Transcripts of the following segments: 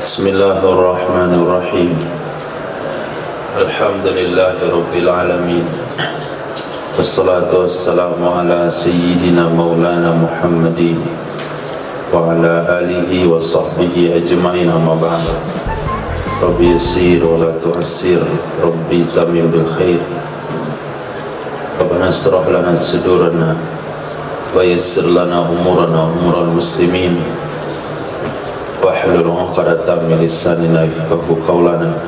Bismillahirrahmanirrahim. Alhamdulillahirabbil alamin. Wassalatu wassalamu ala sayyidina maulana Muhammadin wa ala alihi wa sahbihi ajma'in, amma ba'd. Rabbi yassir wa la tu'assir, Rabbi tamim bil khair. Rabbana asrah lana sudurana wa yassir lana umurana umural muslimin wahlul 'uqdatam min lisanina yafqahu qawlana.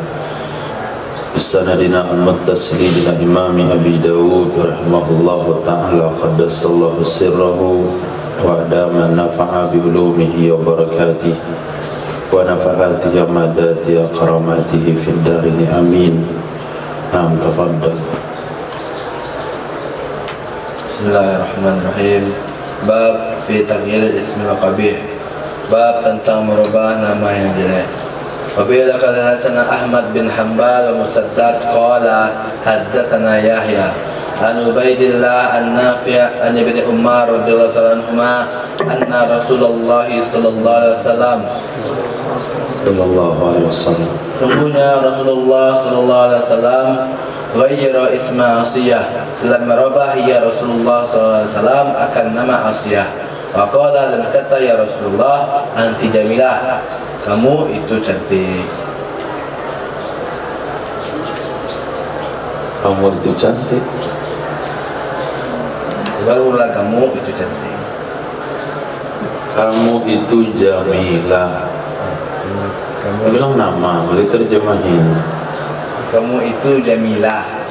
Bisanadina al-muttasil ila imami Abi Dawud rahimahullahu ta'ala qaddasallahu sirrahu wa adama nafa'a bi ulumihi wa barakatihi wa nafa'ati amadati karamatihi fid darini amin. Naam, tafadhal. Bismillahirrahmanirrahim. Bab fi taghyir al-ism al-qabih. Bab tentang merubah nama yang jelek. Wabila qala hasanah Ahmad bin Hanbal wa Musaddad qala haddatsana Yahya an Ubaidillah an-Nafi' an Ibni Umar radhiyallahu anhuma anna Rasulullah sallallahu alaihi wasallam sungguhnya Rasulullah sallallahu alaihi wasallam ghayyara isma Asiyah, telah merubah ya Rasulullah sallallahu alaihi wasallam akan nama Asiyah. Wa qala, dan kata ya Rasulullah, anti jamilah, kamu itu cantik. Kamu itu cantik. Barulah kamu itu cantik. Kamu itu jamilah. Kamu bilang nama, boleh terjemahin. Kamu itu jamilah.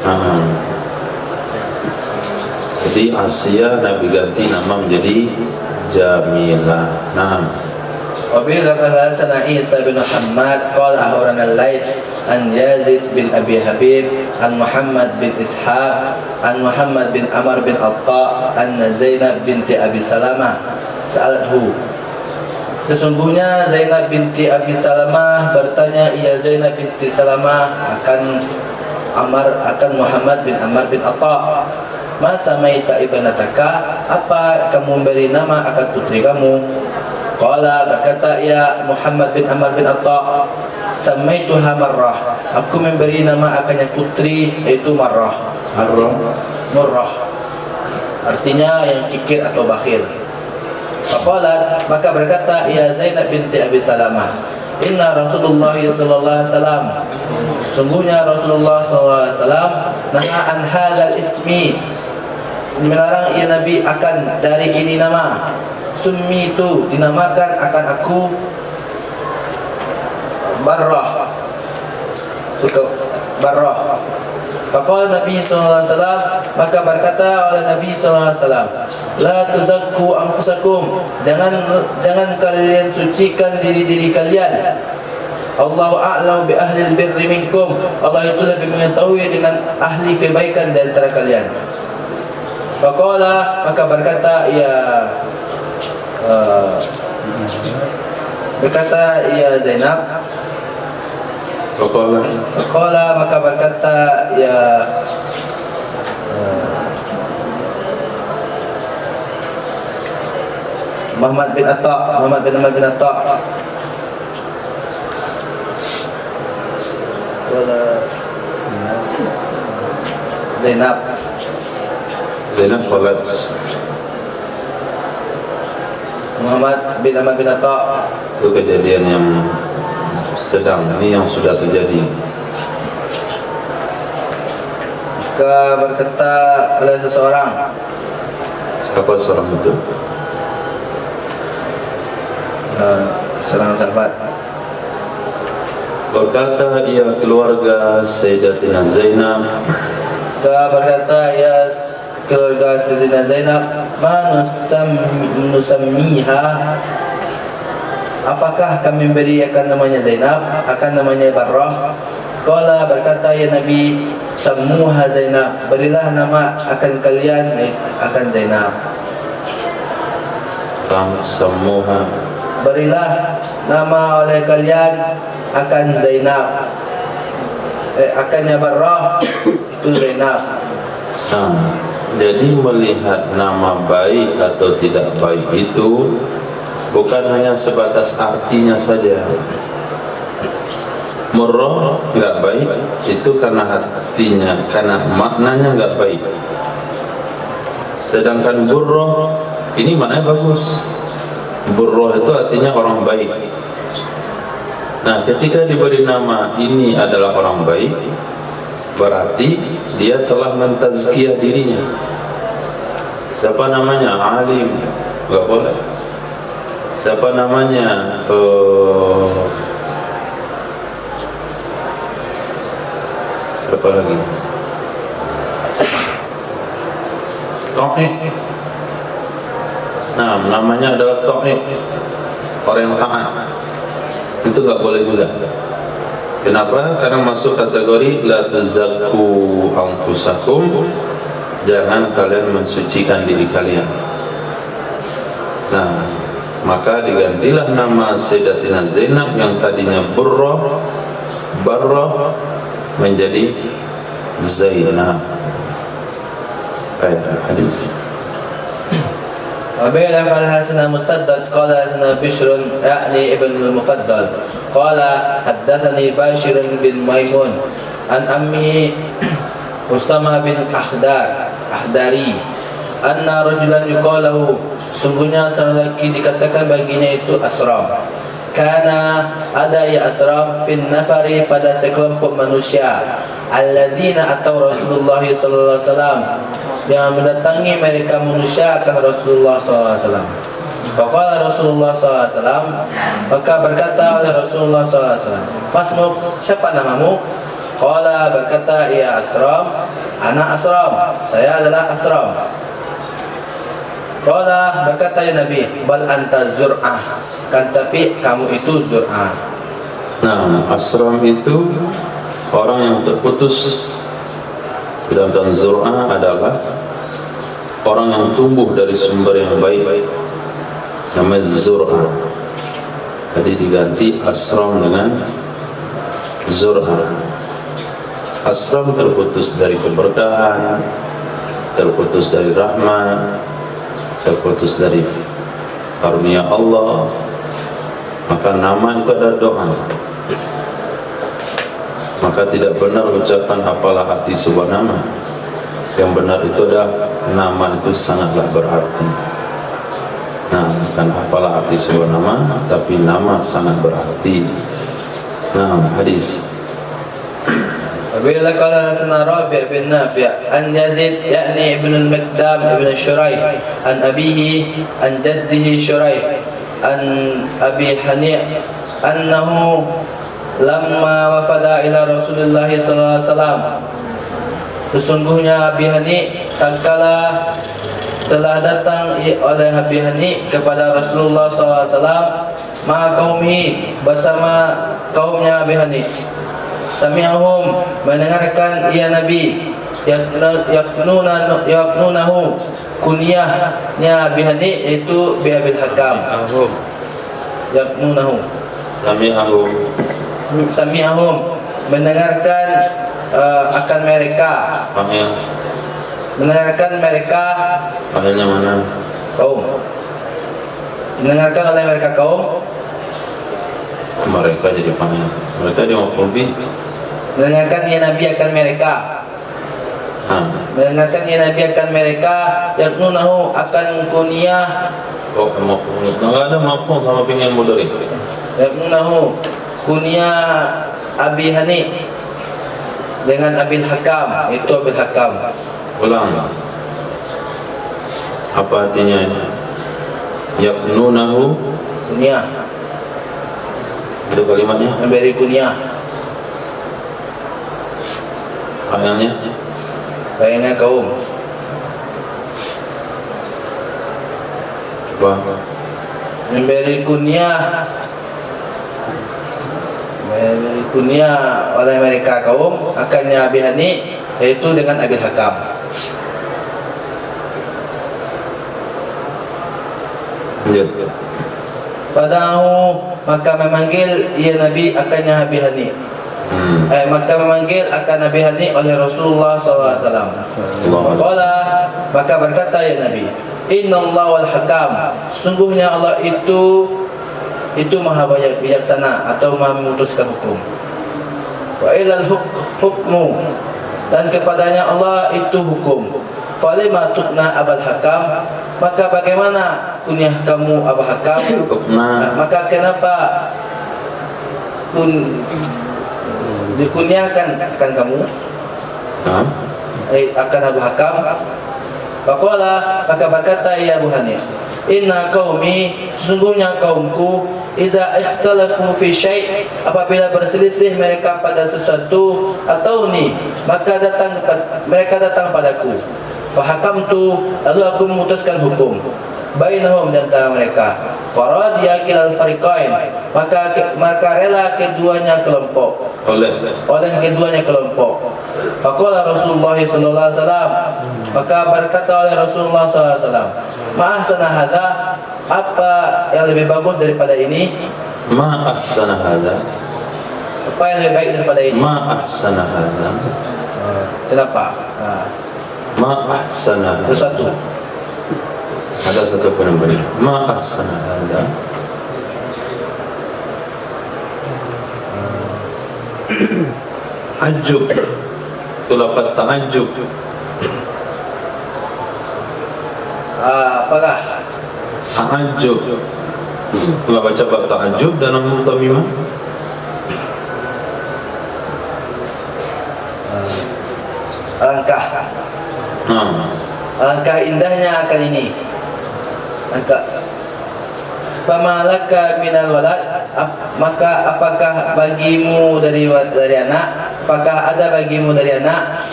Jadi Asia Nabi ganti nama menjadi Jamilah. Naam. Wabila qala sana Isa bin Muhammad qala ahwarana al-Layth an Yazid bin Abi Habib an Muhammad bin Ishaq an Muhammad bin Amr bin Atta anna Zainab binti Abi Salamah sa'alathu. Sesungguhnya Zainab binti Abi Salamah bertanya ia Zainab binti Salamah akan Muhammad bin Amr bin Atta, ma samaita ibnataka, apa kamu memberi nama akan putri kamu? Qala, berkata ya Muhammad bin Amr bin Atta, samaituha Marrah, aku memberi nama akan yang putri yaitu Marrah. Murrah artinya yang kikir atau bakhil. Faqalat, maka berkata ya Zainab binti Abi Salamah, inna Rasulullah sallallahu alaihi wasallam, sungguhnya Rasulullah sallallahu alaihi wasallam naha an hadzal ismi, melarang ia Nabi akan dari ini nama. Summi itu dinamakan akan aku Barrah, Barrah. Faqala Nabi sallallahu alaihi wasallam, maka berkata oleh Nabi sallallahu alaihi wasallam, la tuzakku anfusakum, jangan kalian sucikan diri-diri kalian. Allahu a'lamu bi ahli al-birri minkum, Allah itu lebih mengetahui dengan ahli kebaikan di antara kalian. Faqala, maka berkata ya Zainab. Faqala, maka berkata ya Muhammad bin Amr bin Atta. Zainab qalat Muhammad bin Amr bin Atta. Itu kejadian yang sedang, ini yang sudah terjadi. Maka berkata oleh seseorang. Siapa seorang itu? Seorang sahabat. Berkata ia keluarga Sayyidatina Zainab. Berkata ya keluarga Sayyidatina Zainab, ma nusammiha, apakah kami berikan namanya Zainab, akan namanya Barrah? Qala, berkata ya Nabi, sammuha Zainab, berilah nama akan kalian akan Zainab. Sammuha, berilah nama oleh kalian akan Zainab, akannya Barrah itu Zainab. Jadi melihat nama baik atau tidak baik itu bukan hanya sebatas artinya saja, Murrah nggak baik itu karena hatinya, karena maknanya nggak baik. Sedangkan burrah ini maknanya bagus. Burrah itu artinya orang baik. Nah, ketika diberi nama ini adalah orang baik, berarti dia telah mentazkiyah dirinya. Siapa namanya? Alim, nggak boleh. Siapa namanya? Siapa lagi? Tauhid. Nah, namanya adalah tauhid, orang yang taat. Itu nggak boleh juga. Kenapa? Karena masuk kategori la tuzakku anfusakum, jangan kalian mensucikan diri kalian. Nah, maka digantilah nama Sayyidatina Zainab yang tadinya Barrah menjadi Zainab. Hadis. وبين قال حدثنا مسدد قال حدثنا بشر يعني ابن المفضل قال حدثني باشر بن ميمون عن أمه أسامة بن أحداري أن رجلا يقال له, sungguhnya seorang lelaki dikatakan baginya itu Asram. Karena ada ya Asram fin nafari, pada sekelompok manusia, alladzina atau Rasulullah sallallahu alaihi wasallam, yang mendatangi mereka manusia akan Rasulullah sallallahu alaihi wasallam. Faqala Rasulullah sallallahu alaihi wasallam, maka berkata oleh Rasulullah sallallahu alaihi wasallam, "Masmuk, siapa namamu?" Qala, berkata ya Asram, "Ana Asram, saya adalah Asram." Qala, berkata ya Nabi, "Bal anta Zur'ah, kan tapi kamu itu Zur'ah." Nah, Asram itu orang yang terputus, sedangkan Zur'ah adalah orang yang tumbuh dari sumber yang baik, namanya Zur'ah. Jadi diganti Asram dengan Zur'ah. Asram terputus dari keberkahan, terputus dari rahmat, terputus dari karunia Allah. Maka nama itu ada doa. Maka tidak benar ucapan apalah arti sebuah nama. Yang benar itu adalah nama itu sangatlah berarti. Nah, bukan apalah arti sebuah nama, tapi nama sangat berarti. Nah, hadis. Bila qala sana Rabi' bin Nafi' an Yazid yakni ibn al-Miqdam ibn Shuraih an abihi an jaddihi Shuraih an Abi Hani' annahu lamma wafada ila Rasulullah sallallahu alaihi wasallam, sesungguhnya Abi Hani tatkala telah datang oleh Abi Hani kepada Rasulullah sallallahu alaihi wasallam, ma qaumihi, bersama kaumnya Abi Hani, sami'ahum, mendengarkan ia Nabi, yaknunahu, kunyahnya Abi Hani itu Bi Abil Hakam. Yaknunahu, sami'ahum, mendengarkan akan mereka. Mendengarkan mereka. Akhirnya mana? Kaum. Mendengarkan oleh mereka kaum. Mereka jadi panggil. Mereka di maf'ul. Mendengarkan ya Nabi akan mereka. Mendengarkan ya Nabi akan mereka, yaknunahu, akan kunyah. Oh, maf'ul. Enggak ada maf'ul sama pingin mudhari. Yaknunahu, kunyah Abi Hani dengan Abil Hakam, itu Abil Hakam. Ulang. Apa artinya? Yaknunahu, Kunyah, itu kalimatnya. memberi kunyah. Bayangnya kaum. Coba. Memberi kunyah oleh mereka kaum akannya Abi Hani, yaitu dengan Abil Hakam. Fadahu, maka memanggil ia Nabi akannya Abi Hani. Maka memanggil akan Nabi Hani oleh Rasulullah SAW. Qala, maka berkata ya Nabi, Inna Allah wal Hakam, sungguhnya Allah itu maha bijaksana atau maha memutuskan hukum. wa ilal hukmu, dan kepadanya Allah itu hukum. Falima tukna Abul Hakam, maka bagaimana kunyah kamu Abu Hakam? Maka kenapa dikunyahkan akan kamu akan Abu Hakam? Faqala, maka berkata ya Abu Hani, inna qaumi, sesungguhnya kaumku, iza ikhtalafu fi syai', apabila berselisih mereka pada sesuatu, atau ni, maka mereka datang padaku. Fahakamtu, lalu aku memutuskan hukum bainahum, di antara mereka. Faradiya kilal fariqain, maka rela keduanya kelompok, oleh keduanya kelompok. Faqala Rasulullah sallallahu alaihi wasallam, maka berkata oleh Rasulullah sallallahu alaihi wasallam, ma ahsana hadza, apa yang lebih bagus daripada ini? Ma ahsana hadza, apa yang lebih baik daripada ini? Ma ahsana hadza. Kenapa? Ma ahsana Sesuatu. Ada satu penemuan. Ma ahsana hadza. Ajub, itu lafaz ta'ajub. Apakah? Ta'ajub. Enggak baca bab ta'ajub dalam Mutamimah? Alangkah. Alangkah indahnya akan ini. Fama laka minal walad, maka apakah bagimu dari anak? Apakah ada bagimu dari anak?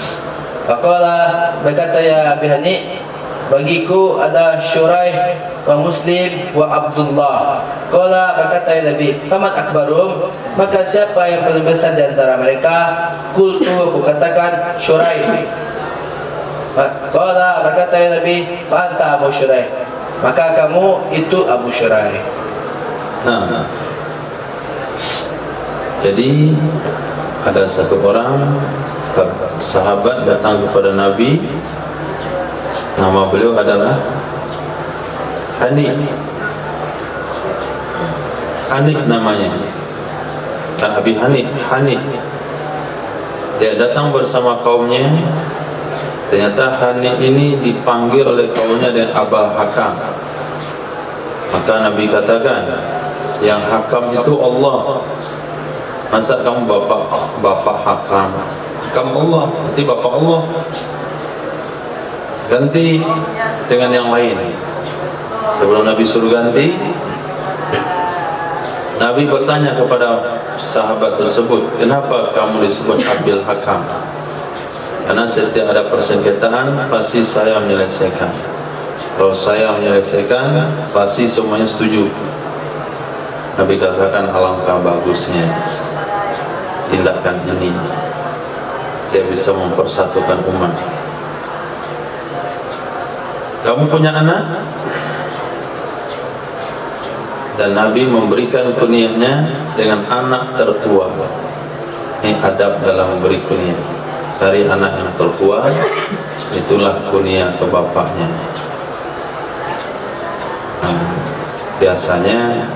Faqala, berkata ya Abi Hani, bagiku ada Syuraih wa Muslim wa Abdullah. Qala, berkata ya Nabi, faman akbarum, maka siapa yang paling besar di antara mereka? Qultu, aku katakan Syuraih. Qala, berkata ya Nabi, fa anta Abu Syuraih, maka kamu itu Abu Syuraih. Nah, jadi ada satu orang sahabat datang kepada Nabi, nama beliau adalah Hani namanya, kan Abi Hani. Dia datang bersama kaumnya. Ternyata Hani ini dipanggil oleh kaumnya dengan Abul Hakam. Maka Nabi katakan, yang Hakam itu Allah. Masa kamu bapak Hakam? Hakam Allah, berarti bapak Allah. Ganti dengan yang lain. Sebelum Nabi suruh ganti, Nabi bertanya kepada sahabat tersebut, kenapa kamu disebut Abil Hakam? Karena setiap ada persengketaan pasti saya menyelesaikan. Kalau saya menyelesaikan, pasti semuanya setuju. Nabi katakan, alangkah bagusnya tindakan ini, dia bisa mempersatukan umat. Kamu punya anak, dan Nabi memberikan kunyahnya dengan anak tertua. Ini adab dalam memberi kunyah. Dari anak yang tertua, itulah kunyah ke bapaknya. Biasanya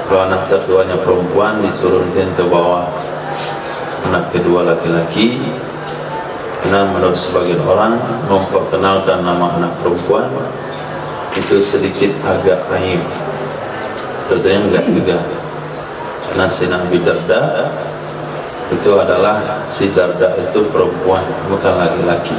kalau anak tertuanya perempuan, diturunkan ke bawah anak kedua laki-laki. Karena menurut sebagian orang, memperkenalkan nama anak perempuan itu sedikit agak aib. Sebetulnya enggak juga. Karena si Nabi Darda itu adalah, si Darda itu perempuan, bukan laki-laki.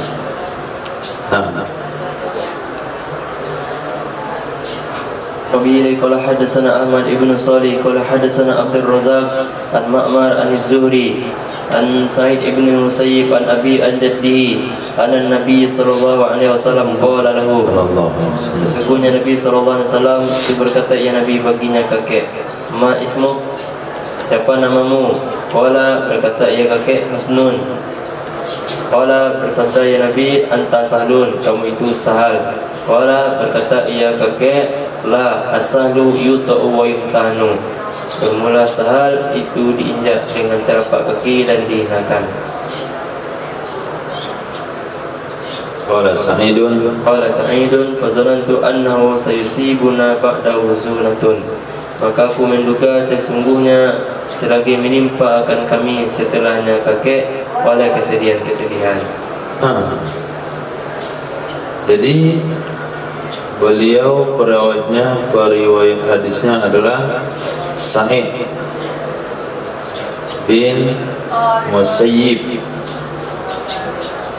Wabihi qala hadatsana Ahmad ibn Salih qala hadatsana Abdul Razak an Ma'mar an Az-Zuhri an Sa'id ibn Musayyib an Abi an Jaddihi anna Nabi sallallahu alaihi wasallam qala lahu, sesungguhnya Nabi sallallahu alaihi wasallam berkata ya Nabi baginya kakek, ma ismuk, siapa namamu? Qala, berkata ya kakek, Hasnun. Qala, bersabda ya Nabi, anta Sahlun, kamu itu Sahal. Qala, berkata ya kakek, la asahlu yuta'u wa yumtahnu, bermula Sahal itu diinjak dengan telapak kaki dan dihinakan. Qala Sa'idun Qala Sa'idun fazanantu annahu sayusibuna ba'dahu zulatun, Maka aku menduga sesungguhnya selagi menimpa akan kami setelahnya kakek oleh kesedihan-kesedihan. Jadi beliau periwayat hadisnya adalah Sa'id bin Musayyib.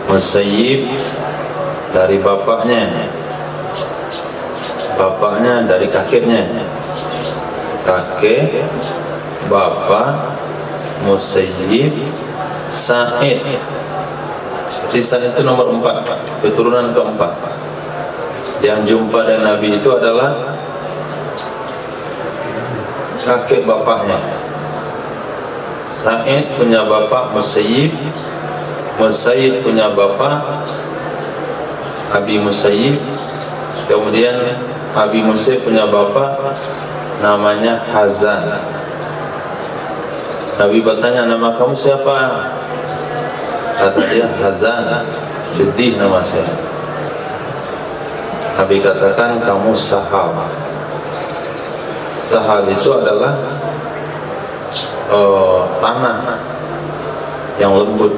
Musayyib dari bapaknya dari kakeknya, kakek bapak Musayyib Sa'id. Jadi Sa'id itu nomor 4, keturunan keempat. Yang jumpa dengan Nabi itu adalah kakek bapaknya. Sa'id punya bapak Musayyib, Musayyib punya bapak Abi Musayyib, kemudian Abi Musayyib punya bapak namanya Hazan. Nabi bertanya, nama kamu siapa? Kata dia, Hazan, sedih nama saya. Nabi katakan, kamu Sahal. Sahal itu adalah tanah yang lembut,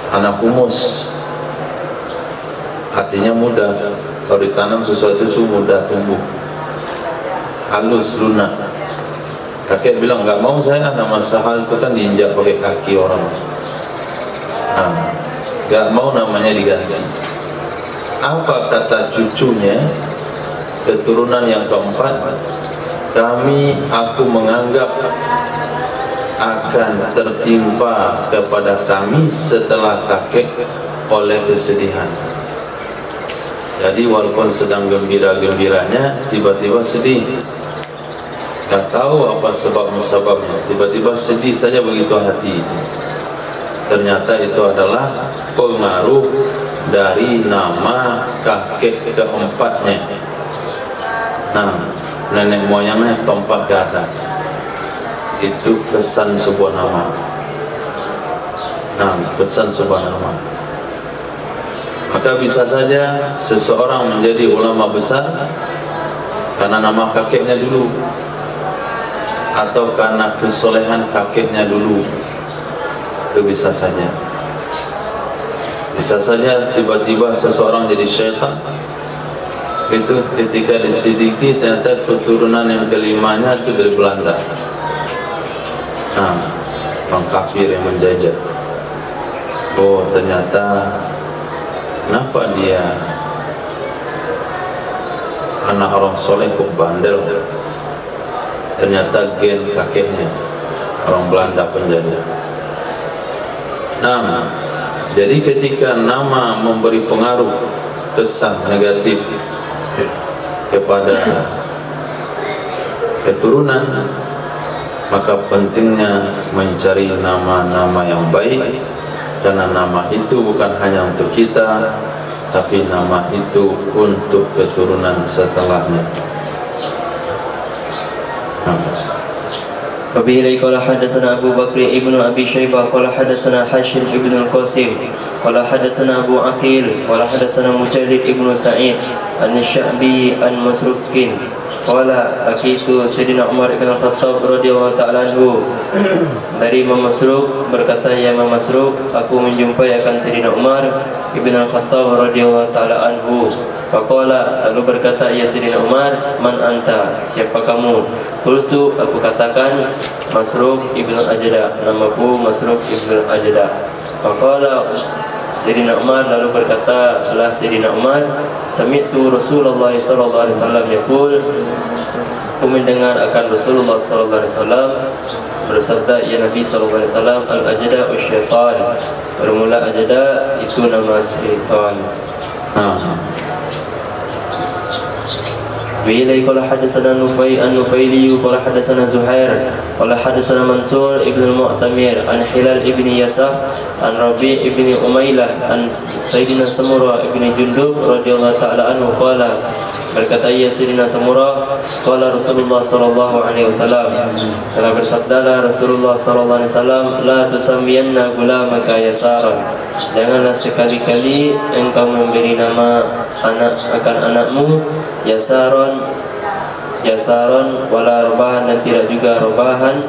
tanah humus, artinya mudah. Kalau ditanam sesuatu itu mudah tumbuh, halus, lunak. Kakek bilang, nggak mau saya, nama Sahal itu kan diinjak pakai kaki orang. Nggak mau namanya diganti. Apa kata cucunya, keturunan yang keempat, aku menganggap akan tertimpa kepada kami setelah kakek oleh kesedihan. Jadi walaupun sedang gembira-gembiranya, tiba-tiba sedih. Tak tahu apa sebabnya, tiba-tiba sedih saja begitu hati. Ternyata itu adalah pengaruh dari nama kakek keempatnya. Nenek moyangnya keempat ke atas. Itu pesan sebuah nama. Pesan sebuah nama. Maka bisa saja seseorang menjadi ulama besar karena nama kakeknya dulu, atau karena kesolehan kakeknya dulu. Itu bisa saja. Bisa saja tiba-tiba seseorang jadi syaitan. Itu ketika diselidiki ternyata keturunan yang kelimanya itu dari Belanda. Orang kafir yang menjajah. Oh, ternyata kenapa dia anak orang soleh kok bandel? Ternyata gen kakeknya orang Belanda penjajah. Jadi ketika nama memberi pengaruh kesan negatif kepada keturunan, maka pentingnya mencari nama-nama yang baik, karena nama itu bukan hanya untuk kita, tapi nama itu untuk keturunan setelahnya. وبه قال حدثنا أبو بكر ابن أبي شيبة قال حدثنا حاشم ابن القاسم قال حدثنا أبو عقيل قال حدثنا مجالد ابن سعيد عن الشعبي عن مسروق قال لقيت سيدنا عمر بن الخطاب radhiyallahu ta'ala anhu. Dari Imam Masruq berkata, ya Imam Masruq, aku menjumpai akan Sayyidina Umar ibn al-Khattab radhiyallahu ta'ala anhu. Faqala, lalu berkata ya Sayyidina Umar, man anta, siapa kamu? Qultu, aku katakan, Masruq ibn al-Ajda, namaku Masruq ibn al-Ajda. Faqala Sayyidina Umar, lalu berkata lah Sayyidina Umar, sami'tu Rasulullah sallallahu alaihi wasallam yaqul, aku mendengar akan Rasulullah sallallahu alaihi wasallam bersabda, ya Nabi sallallahu alaihi wasallam, al-ajda syaitan, bermula ajda itu nama syaitan. وإليه قال حدثنا النفيلي قال حدثنا زهير قال حدثنا منصور ابن المعتمر عن هلال ابن يساف عن ربيع ابن أميلة عن سيدنا سمرة ابن جندب رضي الله تعالى عنه قال, berkata ia Sayyidina Samurah, qala Rasulullah sallallahu alaihi wasallam, telah bersabdalah Rasulullah sallallahu alaihi wasallam, la tusammiyanna gulamaka yasaran, janganlah sekali-kali engkau memberi nama anak akan anakmu yasaran, jasaron, wala robahan dan tidak juga robahan,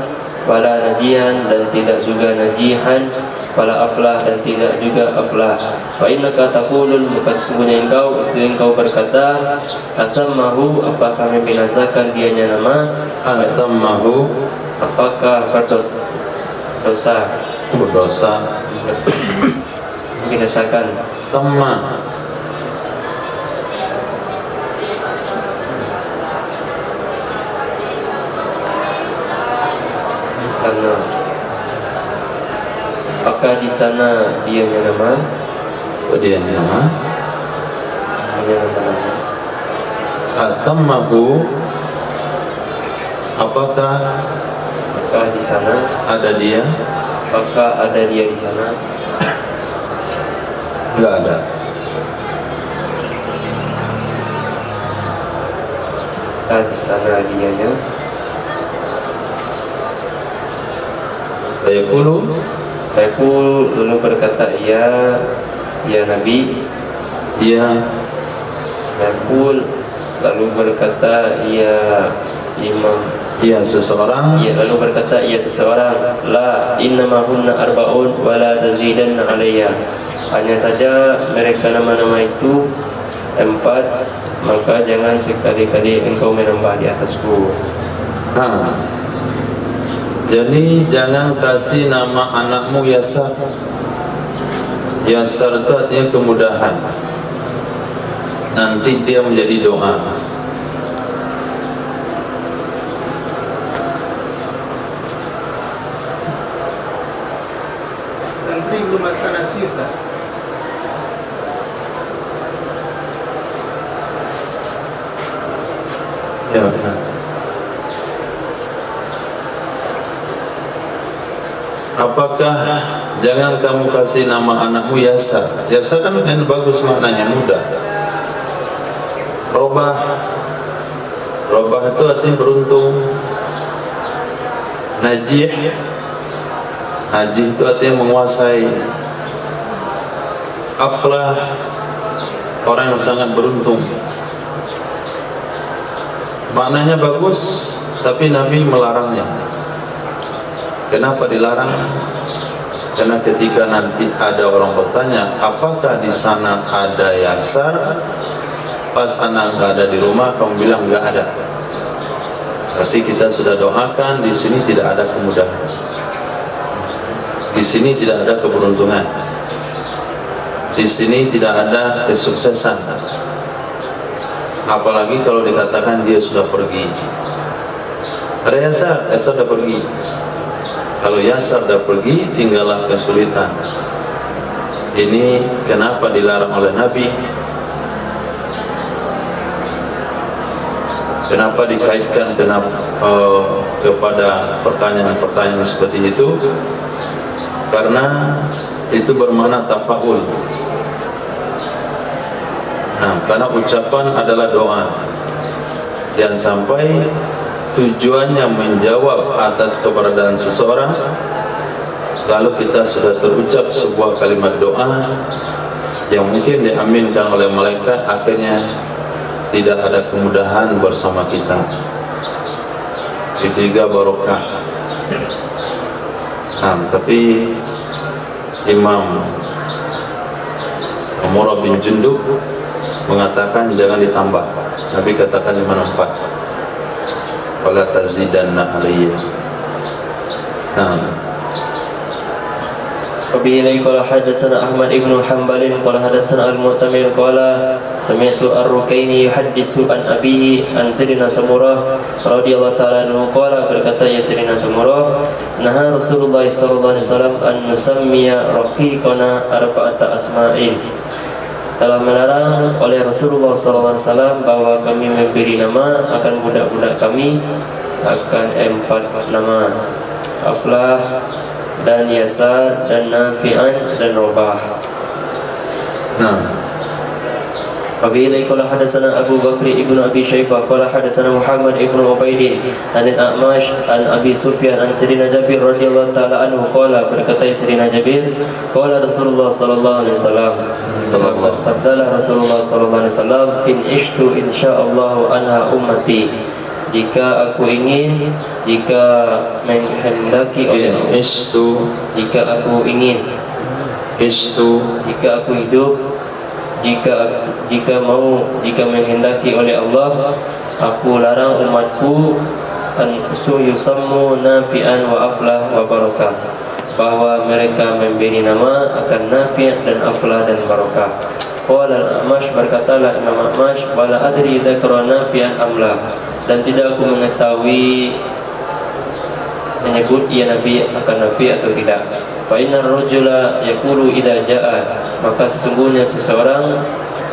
wala najihan dan tidak juga najihan, wala aflah dan tidak juga aflah. Fa innaka taqulul, maka sesungguhnya engkau berkata, asammahu, apakah membinasakan dianya nama, asammahu, apakah berdosa, membinasakan. sama sana, apakah di sana dianya nama, dia nama dianya nama. asammahu, apakah Apakah di sana, ada dia? apakah ada dia di sana? Enggak ada. Apakah di sana dianya? Fayaqulu, Lalu berkata, ya Nabi. ya Lalu berkata, ya Imam. ya seseorang, Ya, lalu berkata, ya seseorang. La innama hunna arba'un wa la tazidanna alayya. Hanya saja mereka nama-nama itu 4, maka jangan sekali-kali engkau menambah di atasku. nah, jadi jangan kasih nama anakmu Yasar. Yasar itu artinya kemudahan. Nanti dia menjadi doa. Santri belum masak nasi, Ustaz. Ya benar. Apakah jangan kamu kasih nama anakmu Yasar? Yasar kan bagus maknanya, mudah. Robah itu artinya beruntung. Najih itu artinya menguasai. Aflah, orang yang sangat beruntung. Maknanya bagus, tapi Nabi melarangnya. Kenapa dilarang? Karena ketika nanti ada orang bertanya, apakah di sana ada Yasar? Pas anak nggak ada di rumah, kamu bilang nggak ada. Berarti kita sudah doakan, di sini tidak ada kemudahan, di sini tidak ada keberuntungan, di sini tidak ada kesuksesan. Apalagi kalau dikatakan dia sudah pergi. Ada Yasar sudah pergi. Kalau Yasar sudah pergi, tinggallah kesulitan. Ini kenapa dilarang oleh Nabi? Kenapa dikaitkan kepada pertanyaan-pertanyaan seperti itu? Karena itu bermakna tafaul. Nah, karena ucapan adalah doa, dan sampai tujuannya menjawab atas keberadaan seseorang, lalu kita sudah terucap sebuah kalimat doa yang mungkin diaminkan oleh malaikat, akhirnya tidak ada kemudahan bersama kita. Itu juga barokah. Nah, tapi Imam Samurah bin Jundub mengatakan jangan ditambah. Nabi katakan 5 wala tazidanna alayya. Nah, وبه قال حدثنا أحمد بن حنبل قال حدثنا المؤتمر قال سمعت الركيني يحدث عن أبيه عن سيدنا سمرة رضي الله تعالى عنه قال berkata ya Sayyidina Samurah, naha Rasulullah sallallahu alaihi wasallam an nusammiya raqiqana arba'ata asma'in. Telah melarang oleh Rasulullah sallallahu alaihi wasallam bahwa kami memberi nama akan budak-budak kami akan 4 nama, Aflah dan Yasar dan Nafi'an dan Robah. nah, Wabihi qala hadatsana Abu Bakr ibnu Abi Syaibah qala hadatsana Muhammad ibnu Ubaidin an al-A'mash an Abi Sufyan an Sayyidina Jabir radhiyallahu ta'ala anhu qala berkata Sayyidina Jabir qala Rasulullah sallallahu alaihi wasallam sabda Rasulullah sallallahu alaihi wasallam in ishtu insyaallah anha ummati, jika aku ingin, jika menghendaki oleh Allah, jika aku ingin, jika aku hidup, jika menghendaki oleh Allah, aku larang umatku an yusammu nafi'an wa aflah wa barakah, bahwa mereka memberi nama akan nafi' dan aflah dan barakah. Qala al-A'mash, berkatalah Imam A'mash, wala adri dzakara nafi'an amla, dan tidak aku mengetahui menyebut ia Nabi akan nafi' atau tidak. Fa innar rajula yaqulu idza jaa, maka sesungguhnya seseorang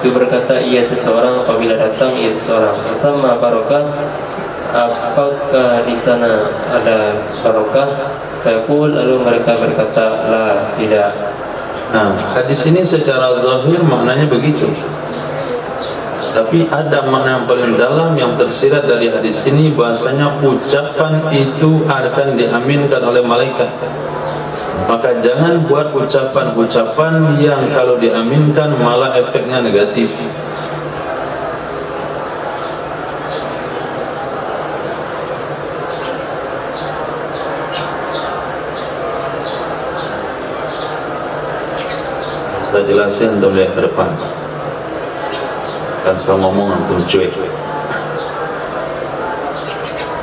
itu berkata ia seseorang apabila datang ia seseorang. Pertama barakah, apakah di sana ada barakah? Fayaqul, lalu mereka berkata la, tidak. Nah, hadis ini secara zahir maknanya begitu. Tapi ada makna yang paling dalam yang tersirat dari hadis ini, bahasanya ucapan itu akan diaminkan oleh malaikat. Maka jangan buat ucapan-ucapan yang kalau diaminkan malah efeknya negatif. Saya jelasin untuk lihat ke depan. Dan saya ngomong antum cuek.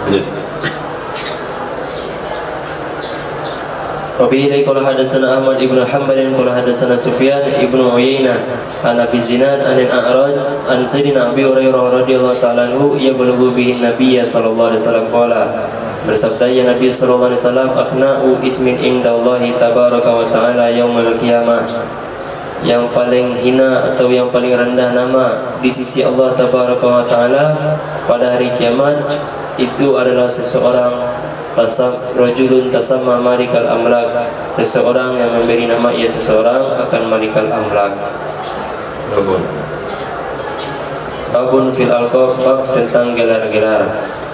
Lanjut. Wabihi qala hadatsana Ahmad ibn Hanbal qala hadatsana Sufyan ibn Uyainah an Abi Zinad an al-A'raj an Sayyidina Abi Hurairah radhiyallahu ta'ala anhu yablughu bihi Nabiy sallallahu alaihi wasallam qala, bersabda ya Nabi sallallahu alaihi wasallam, akhna'u ismin indallahi tabaraka wa ta'ala yaumil qiyamah, yang paling hina atau yang paling rendah nama di sisi Allah tabaraka wa ta'ala pada hari kiamat itu adalah seseorang rajulun tasamma malikal amlak, seseorang yang memberi nama ia seseorang akan malikal amlak. Babun fil alqab, bab tentang gelar-gelar.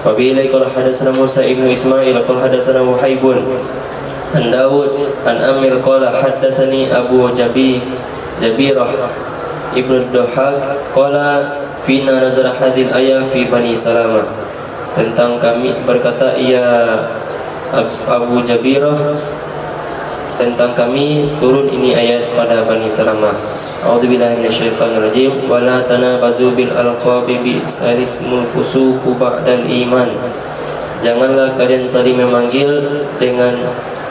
Wabihi qala hadatsana Musa ibnu Ismail qala hadatsana Wahaibun an Dawud an Amir qala haddatsani Abu Jabirah ibnu Duhak qala fina nazara hadil ayah fi Bani Salamah, tentang kami berkata ia Abu Jabirah, tentang kami turun ini ayat pada Bani Salamah. A'udzubillahi minasyaitonir rajim. Wala tanabazu bil alqabi bi salismul fusuqu ba'dal iman, janganlah kalian saling memanggil dengan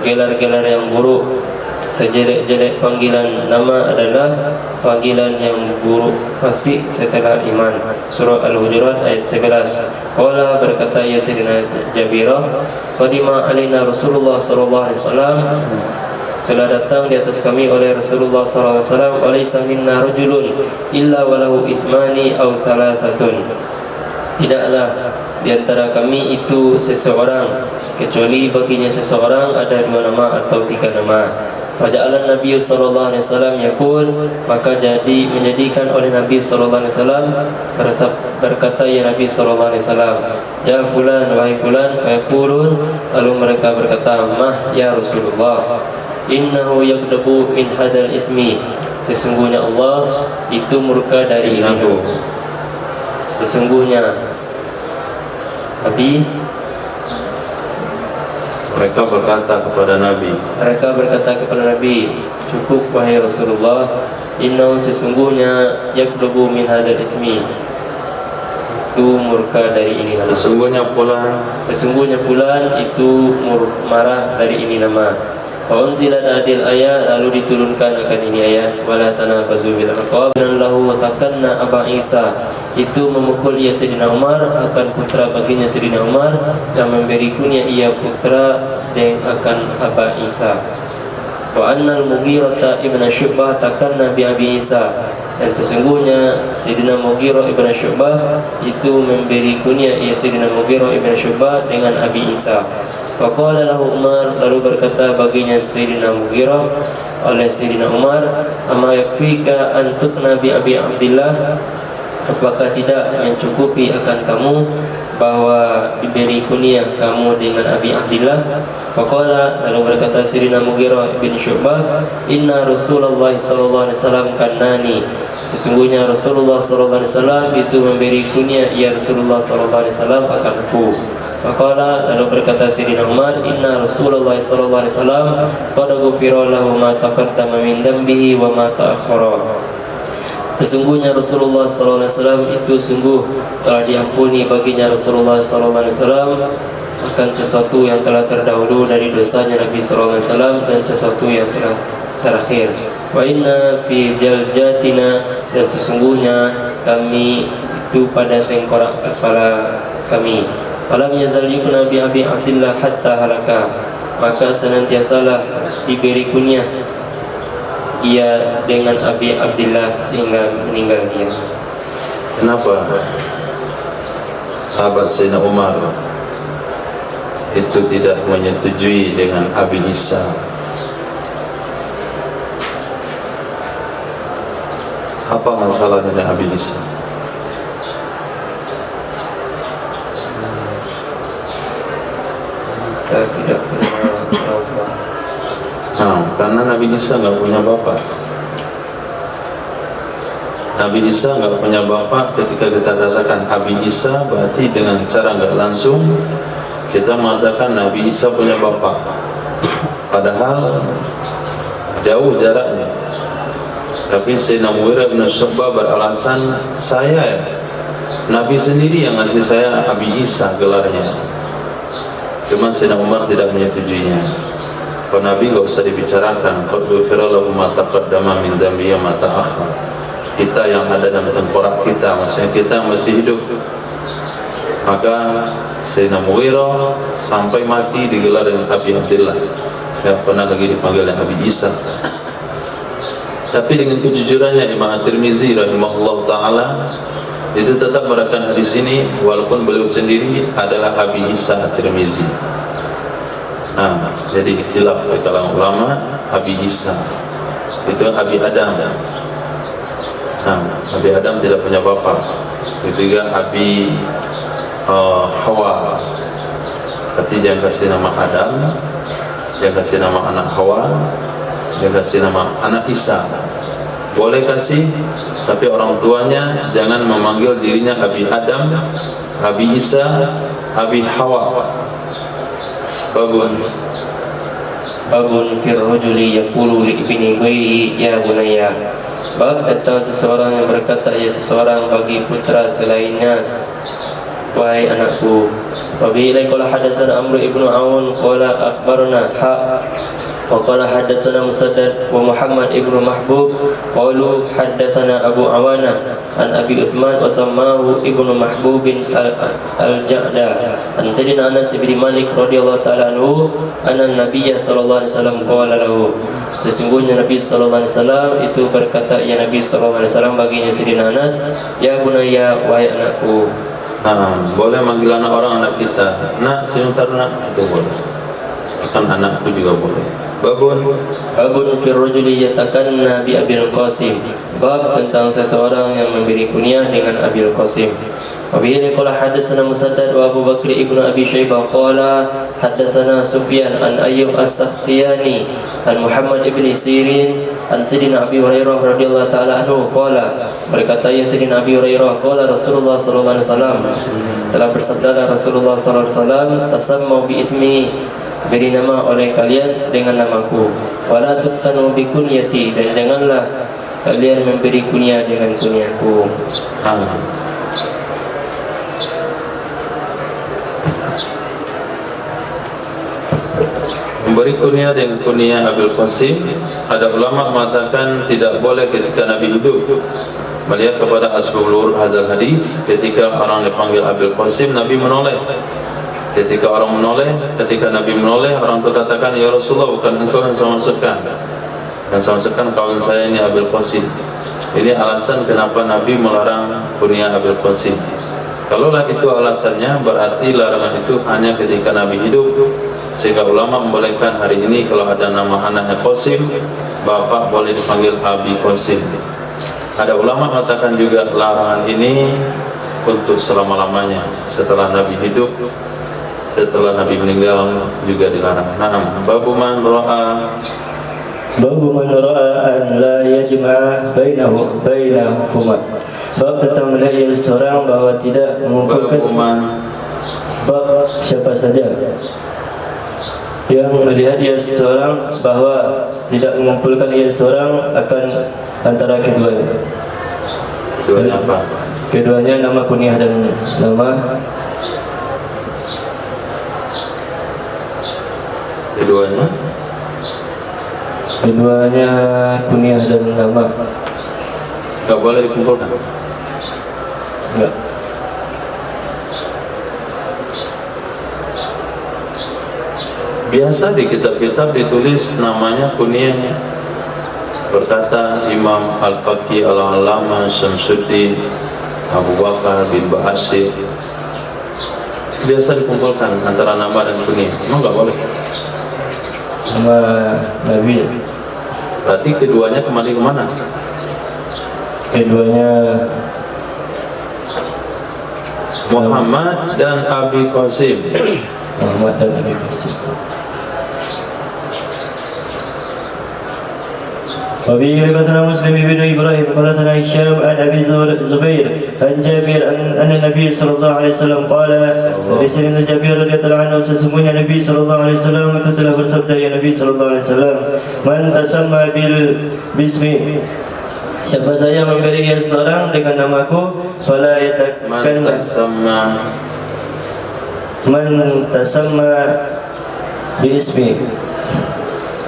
gelar-gelar yang buruk. Sejelek-jelek panggilan nama adalah panggilan yang buruk, fasik setelah iman. Surah Al-Hujurat ayat 11. Qala, berkata ya Sayyidina Jabirah, qadima alaina Rasulullah sallallahu alaihi wasallam, telah datang di atas kami oleh Rasulullah sallallahu alaihi wasallam, alaysa minna rajulun illa walahu ismani aw thalathatun, tidaklah di antara kami itu seseorang kecuali baginya seseorang ada 2 nama atau 3 nama. Faja'ala Nabi sallallahu alaihi wasallam yaqul, maka menjadikan oleh Nabi sallallahu alaihi wasallam berkata ya Nabi sallallahu alaihi wasallam, ya fulan wahai fulan, fayaqulun, lalu mereka berkata mah ya Rasulullah, innahu yaghdabu min hadzal ismi, sesungguhnya Allah itu murka dari ini. Sesungguhnya Nabi, mereka berkata kepada Nabi, cukup wahai Rasulullah, innahu sesungguhnya yakdubu min hadzal ismi, itu murka dari ini nama. Sesungguhnya fulan itu marah dari ini nama. Wa unzilat adil ayat, lalu diturunkan akan ini ayat, wala tanabazu bil alqab, dan lahu takanna Aba Isa, itu memukul ia Sayyidina Umar akan putra baginya Sayyidina Umar, yang memberi kunyah ia putra dan akan Aba Isa. Wa annal Mughirah ibn Syu'bah takanna bi Abi Isa, dan sesungguhnya Sayyidina Mughirah ibn Syu'bah itu memberi kunyah ia Sayyidina Mughirah ibn Syu'bah dengan Abi Isa. Faqala lahu Umar, lalu berkata baginya Sayyidina Mughirah oleh Sayyidina Umar, amma yakfika an tukna bi Abi Abdillah, apakah tidak mencukupi akan kamu bahwa diberi kunyah kamu dengan Abi Abdillah? Faqala, lalu berkata Sirina Mughirah bin Syu'bah, inna Rasulullah sallallahu alaihi wasallam kannani, sesungguhnya Rasulullah sallallahu alaihi wasallam itu memberi kunyah ya Rasulullah sallallahu alaihi wasallam akan aku. Faqala, lalu berkata Sirina Umar, inna Rasulullah sallallahu alaihi wasallam qad ghufira lahu ma taqaddama min dambihi wa ma ta'akhkhara. Sesungguhnya Rasulullah sallallahu alaihi wasallam itu sungguh telah diampuni baginya Rasulullah sallallahu alaihi wasallam akan sesuatu yang telah terdahulu dari dosanya Nabi sallallahu alaihi wasallam dan sesuatu yang telah terakhir. Wa inna fi jaljatina, dan sesungguhnya kami itu pada tengkorak kepala kami. Falam yazal yukna bi Abi Abdillah hatta halaka, maka senantiasalah diberi kunyah ia dengan Abi Abdillah sehingga meninggal dia. Kenapa sahabat Sayyidina Umar itu tidak menyetujui dengan Abi Isa? Apa masalahnya dengan Abi Isa? Kita tidak punya orang tua. Karena Nabi Isa nggak punya bapak. Nabi Isa nggak punya bapak. Ketika kita katakan Abi Isa, berarti dengan cara nggak langsung kita mengatakan Nabi Isa punya bapak. Padahal jauh jaraknya. Tapi Sayyidina Mughirah bin Syu'bah beralasan, saya Nabi sendiri yang ngasih saya Abi Isa gelarnya. Cuma Sayyidina Umar tidak menyetujuinya. Kalau Nabi nggak usah dibicarakan, qad ghufira lahu ma taqaddama min dambihi wa ma ta'akhkhar. Kita yang ada dalam tengkorak kita, maksudnya kita masih hidup. Maka Sayyidina Mughirah sampai mati digelar dengan Abi Abdillah, nggak pernah lagi dipanggil dengan Abi Isa. Tapi dengan kejujurannya Imam At-Tirmizi rahimahullah ta'ala itu tetap merakan hadis ini walaupun beliau sendiri adalah Abi Isa At-Tirmizi. Jadi ikhtilaf di kalangan ulama. Abi Isa itu Abi Adam. Abi Adam tidak punya bapak. Ketiga Abi Hawa. Berarti jangan kasih nama Adam, jangan kasih nama anak Hawa, jangan kasih nama anak Isa. Boleh kasih, tapi orang tuanya jangan memanggil dirinya Abi Adam, Abi Isa, Abi Hawa. Babun fir rajuli yaqulu li ibni ghairi ya bunayya. Bab tentang seseorang yang berkata ya seseorang bagi putra selainnya, wahai anakku. Wa bi qala hadatsana Amr ibn Aun qala akhbarana wa qala hadatsana Musaddad wa Muhammad ibn Mahbub qalu hadatsana Abu Awana an Abi Utsman wa sammahu ibnu Mahbub al-Ja'da an Sayyidina Anas bin Malik radhiyallahu ta'ala anhu anna Nabiy sallallahu alaihi wasallam qala lahu, sesungguhnya Nabi sallallahu alaihi wasallam itu berkata ya Nabi sallallahu alaihi wasallam baginya Sayyidina Anas, ya bunayya, wahai anakku. Boleh manggil anak orang anak kita, nak sebentar nak, itu boleh. Bahkan anakku juga boleh. Babun fir rajuli yatakanna bi Abil Qasim. Bab tentang seseorang yang memberi kunyah dengan Abil Qasim. Wa bihi qala hadatsana Musaddad wa Abu Bakr ibnu Abi Syaibah qala hadatsana Sufyan an Ayyub as-Sakhtiyani an Muhammad ibn Sirin an Sayyidina Abi Hurairah radhiyallahu ta'ala anhu qala, berkata ya Sayyidina Abi Hurairah, qala Rasulullah sallallahu alaihi wasallam, telah bersabda Rasulullah sallallahu alaihi wasallam, tasammu bi ismi, beri nama oleh kalian dengan namaku, wala tuqanu bi kunyati, dan janganlah kalian memberi kunyah dengan kunyaku. Memberi kunyah dengan kunyah Abil Qasim, ada ulama mengatakan tidak boleh ketika Nabi hidup. Melihat kepada asbabul hadzal hadis, ketika orang dipanggil Abil Qasim, Nabi menoleh. Ketika orang menoleh, ketika Nabi menoleh, orang itu katakan, ya Rasulullah, bukan engkau yang saya maksudkan. Yang saya maksudkan kawan saya ini Abil Qasim. Ini alasan kenapa Nabi melarang kunyah Abil Qasim. Kalaulah itu alasannya, berarti larangan itu hanya ketika Nabi hidup. Sehingga ulama membolehkan hari ini kalau ada nama anaknya Qasim, bapak boleh dipanggil Abi Qasim. Ada ulama mengatakan juga larangan ini untuk selama-lamanya. Setelah Nabi hidup, setelah Nabi meninggal juga dilarang. Naam, babu man ra'a an la yajma'a bainahuma. Bab tentang melihat seorang bahwa tidak mengumpulkan. Bab siapa saja yang melihat seorang bahwa tidak mengumpulkan seorang akan antara keduanya. Keduanya apa? Keduanya nama kunyah dan nama. Keduanya kunyah dan nama. Enggak boleh dikumpulkan. Enggak. Biasa di kitab-kitab ditulis namanya kunyahnya. Berkata Imam Al-Faqih Al-Allamah Syamsuddin Abu Bakar bin Ba'asyir, biasa dikumpulkan antara nama dan kunyah. Memang enggak boleh. Nama Nabi. Berarti keduanya kembali kemana? Keduanya Muhammad dan Abi Qasim. Muhammad dan Abi Qasim. وبه حدثنا مسلم بن ابراهيم قال حدثنا هشام عن ابي زبير عن جابر ان النبي صلى الله عليه وسلم قال dari sayyidina Jabir radhiyallahu anhu sesungguhnya Nabi sallallahu alaihi wasallam itu telah bersabda, ya Nabi sallallahu alaihi wasallam, man tasamma bismi, siapa saja memberi seorang dengan namaku, fala yatakan man tasamma bi ismi,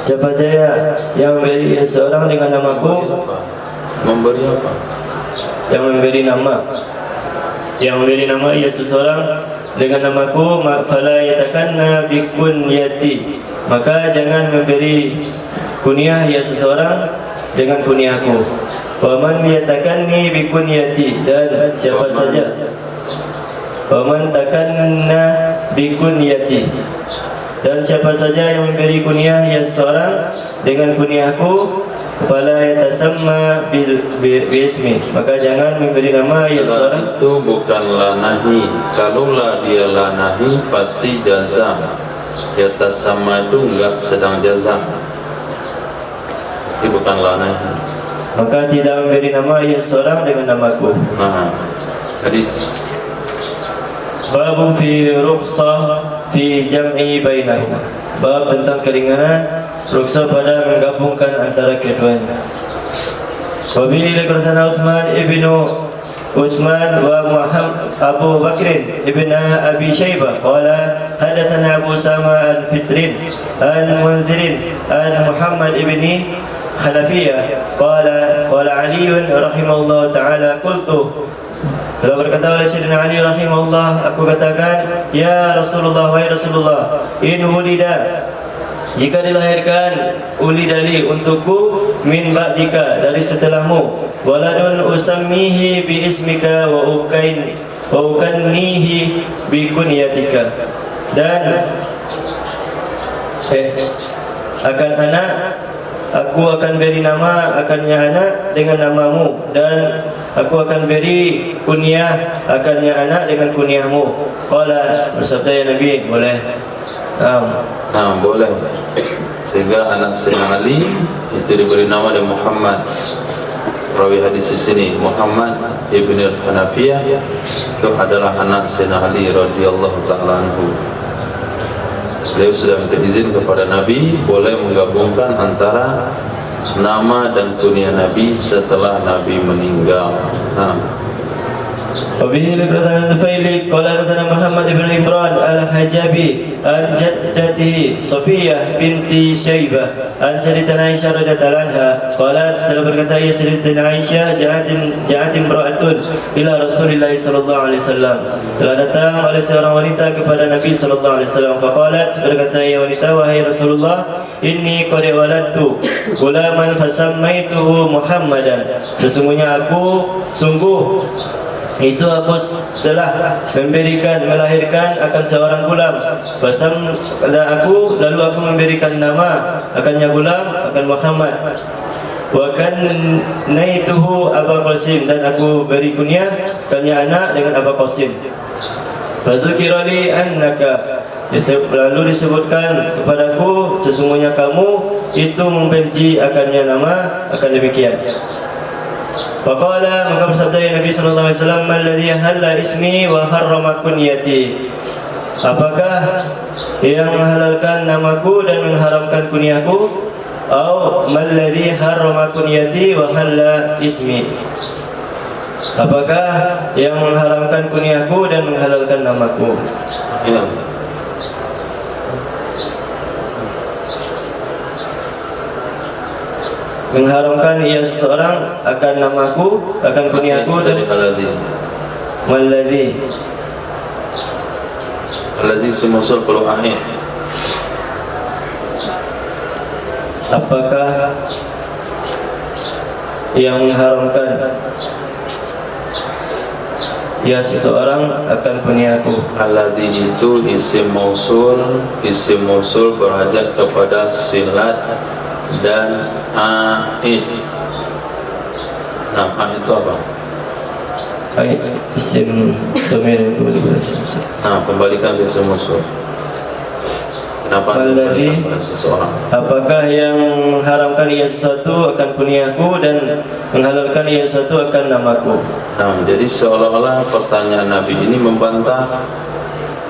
siapa saja yang memberi seorang dengan namaku. Memberi apa? Yang memberi nama seseorang dengan namaku, fala yatakanna bi kunyati, maka jangan memberi kunyah seseorang dengan kunyahku. Wa man yatakanni bi kunyati, dan siapa saja wa man takanna bi kunyati, dan siapa saja yang memberi kunyah seseorang dengan kunyahku, fala yatasamma bismi, maka jangan memberi nama seseorang. Itu bukan lanahi. Kalaulah dia lanahi pasti jazam. Yatasamma itu enggak sedang jazam. Itu bukan lanahi. Maka tidak memberi nama seseorang dengan namaku. Nah, hadis Babu fi rukhsah fi jam'i bainahuma. Bab tentang keringanan rukhsah pada menggabungkan antara keduanya. Wa bihi laqadana Utsman wa Muhammad Abu Bakr ibn Abi Shaybah qala hadatsana Abu Sama al-Fitrin al-Munzirin al-Muhammad ibn Hanafiyah qala Ali rahimahullah ta'ala qultu, telah berkata oleh Sayyidina Ali rahimahullah, aku katakan, ya Rasulullah, wahai Rasulullah, in wulida, jika dilahirkan, ulidali untukku, min ba'dika, dari setelahmu, waladun usammihi bi ismika wa ukannihi bi kunyatika, dan akan anak, aku akan beri nama akannya anak dengan namamu, dan aku akan beri kunyah akannya anak dengan kunyahmu. Qala, bersabda ya Nabi, boleh. Boleh. Sehingga anak Sayyidina Ali itu diberi nama dengan Muhammad. Rawi hadis di sini Muhammad ibn Hanafiyah itu adalah anak Sayyidina Ali radhiyallahu taala anhu. Beliau sudah minta izin kepada Nabi boleh menggabungkan antara nama dan kunyah Nabi setelah Nabi meninggal. وبه لقرة الفيلي قال حدثنا محمد بن عمران الحجابي عن جدته صفية بنت شيبة عن سيدتنا عائشة رضي الله عنها قالت, setelah berkata ya Sayyidatina Aisyah, ja'at imra'atun ila Rasulillah sallallahu alaihi wasallam, telah datang oleh seorang wanita kepada Nabi sallallahu alaihi wasallam. Faqalat, berkata ya wanita, wahai Rasulullah, inni qad waladtu gulaman fasammaituhu Muhammadan, sesungguhnya aku telah melahirkan akan seorang gulam. Lalu aku memberikan nama akannya gulam akan Muhammad. Wa kannaituhu Aba Qasim, dan aku beri kunyahkannya anak dengan Aba Qasim. Fadzukira li annaka, lalu disebutkan kepadaku sesungguhnya kamu itu membenci akannya nama akan demikian. Faqala, maka bersabda Nabi sallallahu alaihi wasallam, "Alladhi halala ismi wa harrama kunyati." Apakah yang menghalalkan namaku dan mengharamkan kunyaku? Au malladhi harrama kunyati wa halala ismi. Apakah yang mengharamkan kunyaku dan menghalalkan namaku? Ya. Mengharamkan ia seseorang akan namaku, akan kunyaku, dan malladhi. Alladhi semusul perlu akhir. Apakah yang mengharamkan ya seseorang akan kunyaku? Alladhi itu isim mausul berhajat kepada silat dan aid. Nah, aid itu apa? Aid isim dhamir yang kembali kepada isim mausul. Nah, kembalikan ke isim mausul. Kenapa Alladhi, kembalikan kepada seseorang? apakah yang mengharamkan ia sesuatu akan kunyaku dan menghalalkan ia sesuatu akan namaku? Nah, jadi seolah-olah pertanyaan Nabi ini membantah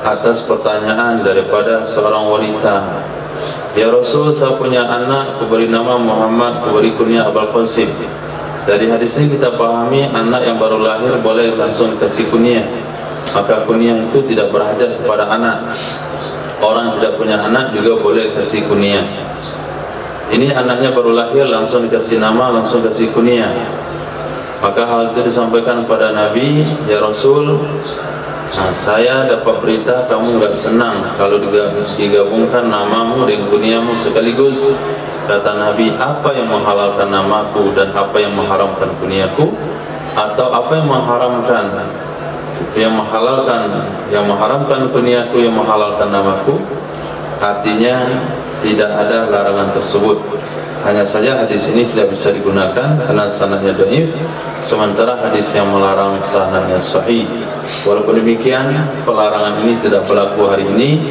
atas pertanyaan daripada seorang wanita. Ya Rasul, saya punya anak, aku beri nama Muhammad, aku beri kunyah Abul Qasim. Dari hadis ini kita pahami anak yang baru lahir boleh langsung kasih kunyah. Maka kunyah itu tidak berhajat kepada anak. Orang yang tidak punya anak juga boleh kasih kunyah. Ini anaknya baru lahir langsung dikasih nama, langsung kasih kunyah. Maka hal itu disampaikan kepada Nabi, ya Rasul, nah, saya dapat berita kamu enggak senang kalau digabungkan namamu dengan kunyahmu sekaligus. Kata Nabi, apa yang menghalalkan namaku dan apa yang mengharamkan kunyahku? Atau apa yang mengharamkan, yang mengharamkan kunyahku, yang menghalalkan namaku? Artinya tidak ada larangan tersebut. Hanya saja hadis ini tidak bisa digunakan karena sanadnya dhaif, sementara hadis yang melarang sanadnya sahih. Walaupun demikian, pelarangan ini tidak berlaku hari ini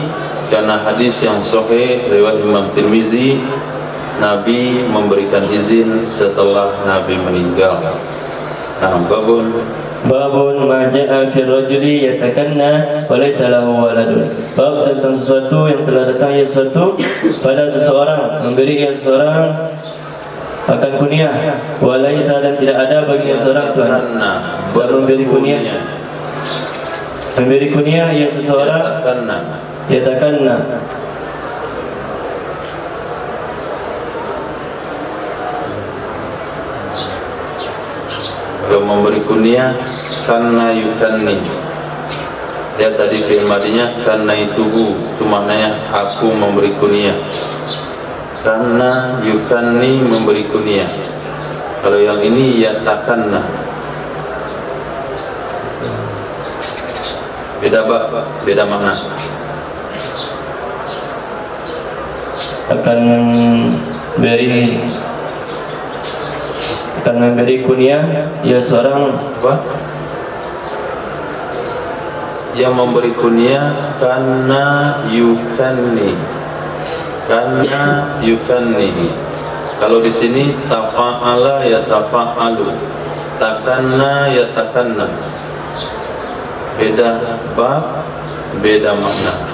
karena hadis yang sahih riwayat Imam Tirmizi, Nabi memberikan izin setelah Nabi meninggal. Nah, babun ma jaa fi rajuli yatakanna wa laysa lahu waladun. Bab tentang sesuatu yang telah datang sesuatu pada seseorang, memberi seseorang akan kunyah wa laysa, dan tidak ada bagi seseorang tuan. Dan memberi kunyah ia seseorang yatakanna. Kalau memberi kunyah karena yukanni, dia tadi fi'il madinya karena itu maknanya aku memberi kunyah. Karena yukanni memberi kunyah. Kalau yang ini yatakanna, beda makna. Akan memberi kunyah ya seorang Apa? Yang memberi kunyah karena yukanni. Kalau di sini tafa'ala ya tafa'alu, takanna ya takanna. Beda bab, beda makna.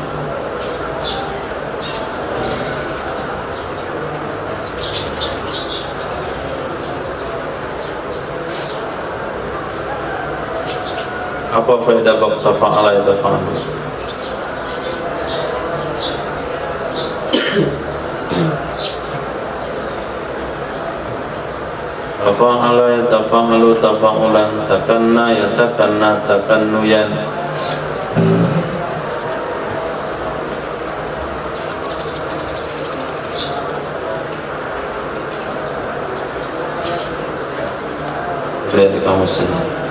Apa faedah bab tafa'ala ya tafa'alu? Tafa'ala ya tafa'alu tafa'ulan, takanna ya takanna takannuyan. Lihat di kamus ini.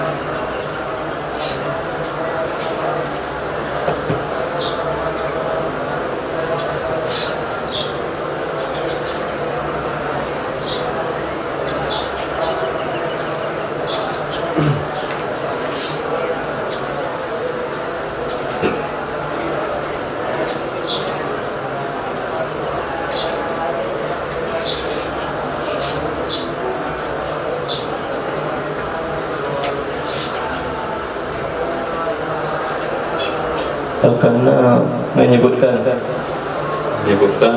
karena menyebutkan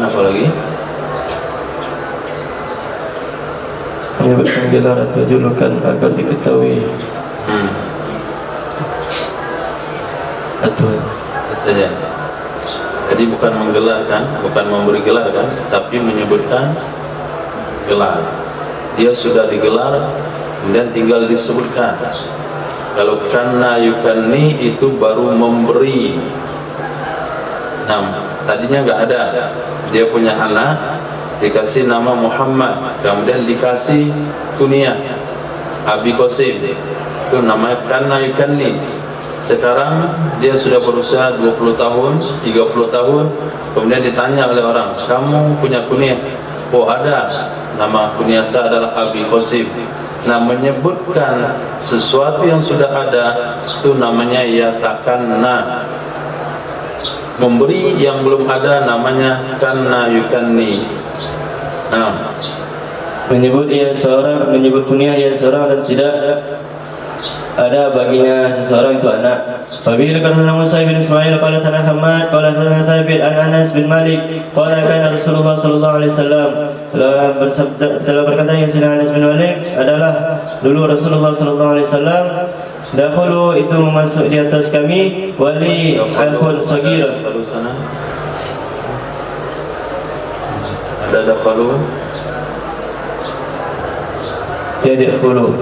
apa lagi? menyebutkan gelar atau julukan agar diketahui atau Itu saja. Jadi bukan menggelarkan, bukan memberi gelar kan, tapi menyebutkan gelar. Dia sudah digelar, kemudian tinggal disebutkan. Kalau kana yukanni itu baru memberi. Nah, tadinya nggak ada. Dia punya anak, dikasih nama Muhammad, kemudian dikasih kunyah Abi Qasim. Itu namanya kana yukanni. Sekarang dia sudah berusia 20 tahun, 30 tahun, kemudian ditanya oleh orang, kamu punya kunyah? Oh ada, nama kunyah saya adalah Abi Qasim. Nah, menyebutkan sesuatu yang sudah ada itu namanya yatakanna. Memberi yang belum ada namanya kanna yukanni. Nah, menyebut kunyah ia seorang dan tidak ada baginya seseorang itu anak. Wabihi qala Musa bin Ismail qala tanah Hamad qala tanah Thabit an Anas bin Malik qala kana Rasulullah sallallahu alaihi wasallam telah berkata yang sina Anas bin Malik adalah dulu Rasulullah sallallahu alaihi wasallam dakhulu itu masuk di atas kami wali akhun sagir. Ada dakhalu. Ya dakhulu.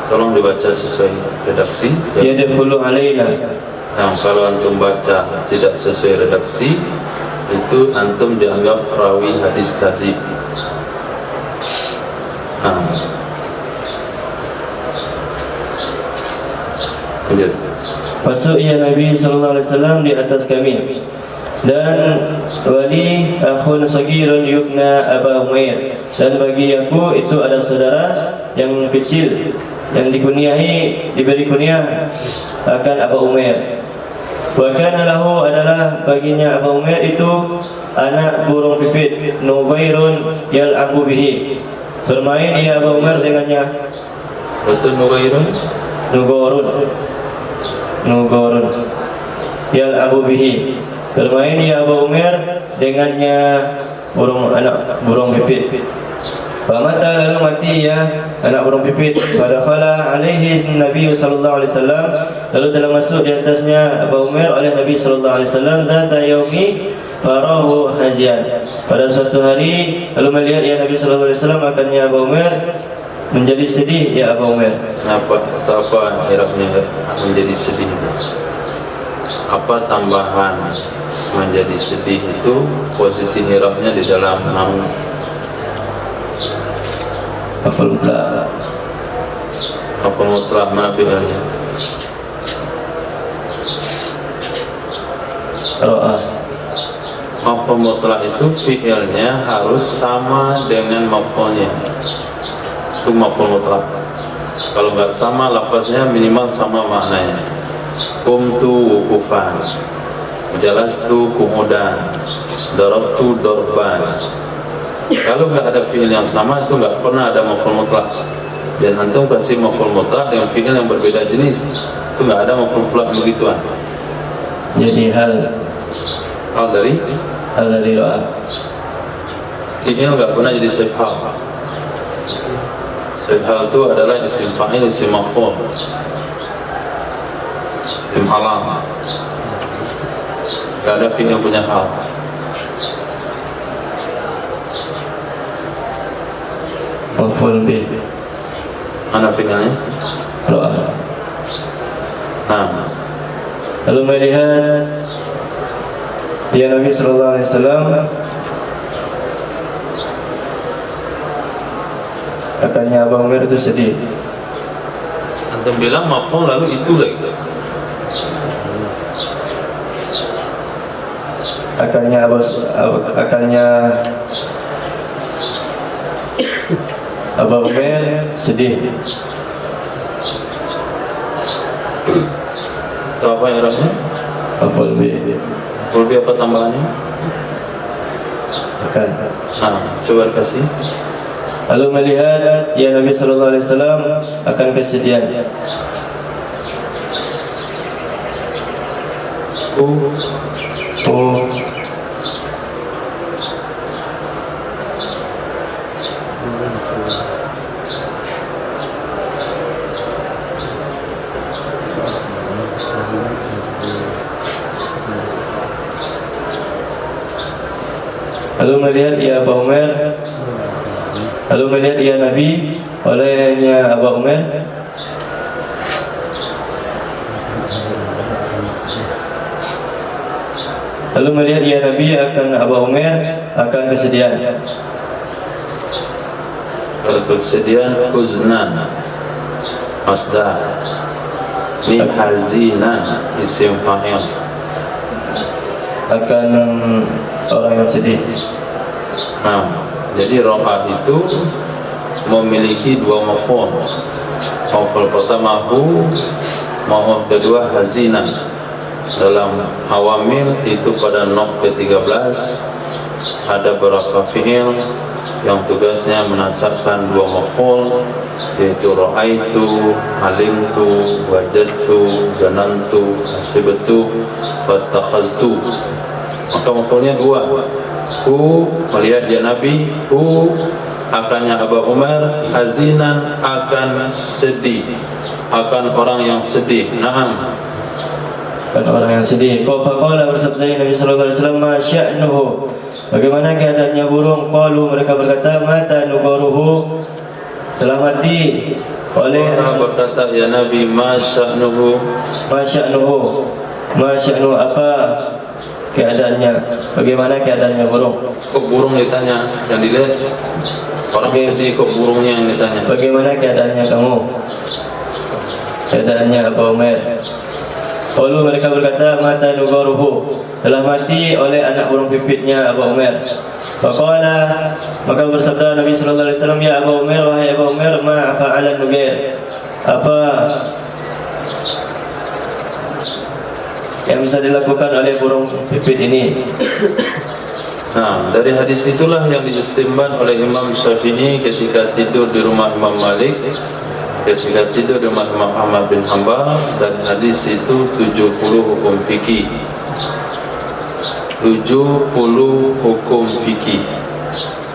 Tolong dibaca sesuai redaksi. Ya dakhulu alaina. Nah, kalau antum baca tidak sesuai redaksi, itu antum dianggap rawi hadis tadi. Nah, lanjut. Masuk ya Nabi sallallahu alaihi wasallam di atas kami dan wali akhun sagirun yubna Aba Umair, dan bagi aku itu ada saudara yang kecil yang diberi kunyah akan Abu Umair. Wa kana lahu adalah baginya Abu Umair itu anak burung pipit Nubairun yal'abu bihi, bermain ia Abu Umair dengannya. Betul Nubairun? Nugorun yal'abu bihi, bermain ia Abu Umair dengannya anak burung pipit. Famata lalu mati ya anak burung pipit. Fadakhala alaihi Nabi sallallahu alaihi wasallam, lalu telah masuk di atasnya Abu Umair oleh Nabi sallallahu alaihi wasallam zata yaumi farahu khazian. Pada suatu hari lalu melihat ya Nabi sallallahu alaihi wasallam akannya Abu Umair menjadi sedih ya Abu Umair. Apa hirapnya menjadi sedih itu? Apa tambahan menjadi sedih itu? Posisi hirapnya di dalam nahu. Maf'ul mutlaq. Maf'ul mutlaq mana fi'ilnya? Ra'a. Maf'ul mutlaq itu fi'ilnya harus sama dengan maf'ulnya. Itu maf'ul mutlaq. Kalau nggak sama lafaznya minimal sama maknanya. Qumtu wuqufan, jalastu qu'udan, darabtu darban. Kalau nggak ada fi'il yang sama itu nggak pernah ada maf'ul mutlaq. Dan antum kasih maf'ul mutlaq dengan fi'il yang berbeda jenis, itu nggak ada maf'ul mutlaq begituan. Jadi hal dari ra'a. fi'il nggak pernah jadi sifat. Sifat itu adalah isim fa'il, isim maf'ul, isim alam. Nggak ada fi'il punya hal. Maf'ul bih. Mana fi'ilnya? Ra'a. Nah, Lalu melihat ya Nabi sallallahu alaihi wasallam akannya Abu Umair itu sedih. antum bilang maf'ul lalu itu lagi. Akannya Abu Umair sedih. Itu apa yang ramai? Maf'ul bih. Lebih apa tambahannya? Akan. Nah, coba kasih. Lalu melihat ya Nabi sallallahu alaihi wasallam akan kesedihan. Lalu melihat ia Abu Umair, lalu melihat ia Nabi olehnya Abu Umair. Lalu melihat ia Nabi akan Abu Umair akan kesedihan. Kesedihan huznan masdar, ini hazinan isim fa'il, akan orang yang sedih. Nah, jadi roha itu memiliki dua maf'ul. Maf'ul pertama hu, maf'ul kedua hazinan. Dalam awamil itu pada nok ke-13 ada beberapa fi'il yang tugasnya menasabkan dua maf'ul, yaitu ra'aitu, halimtu, wajadtu, zanantu, hasibtu, wattakhadtu. Maka maf'ulnya dua. Hu melihat ya Nabi, hu akannya Abu Umar, hazinan akan sedih, akan orang yang sedih. Naam, Kan orang yang sedih. Qala bersabda Nabi sallallahu alaihi wasallam, "Ma sya'nuhu?" Bagaimana keadaannya burung? Qalu, mereka berkata, "Mata nubaruhu." Telah mati oleh orang berkata ya Nabi, ma sya'nuhu. Ma sya'nuhu. Ma sya'nu apa keadaannya? Bagaimana keadaannya burung? Kok burung ditanya, yang dilihat orang sedih, kok burungnya yang ditanya. Bagaimana keadaannya kamu? Keadaannya Abu Umair. Lalu mereka berkata, mata nugaruhu, telah mati oleh anak burung pipitnya Abu Umair. Faqala, maka bersabda Nabi sallallahu alaihi wasallam, ya Abu Umair, wahai Abu Umair, ma fa'ala nugair? Apa yang bisa dilakukan oleh burung pipit ini? Nah, dari hadis itulah yang diistimbat oleh Imam Syafi'i ketika tidur di rumah Imam Malik, ketika tidur di rumah Imam Ahmad bin Hanbal. Dan hadis itu 70 hukum fikih, 70 hukum fikih.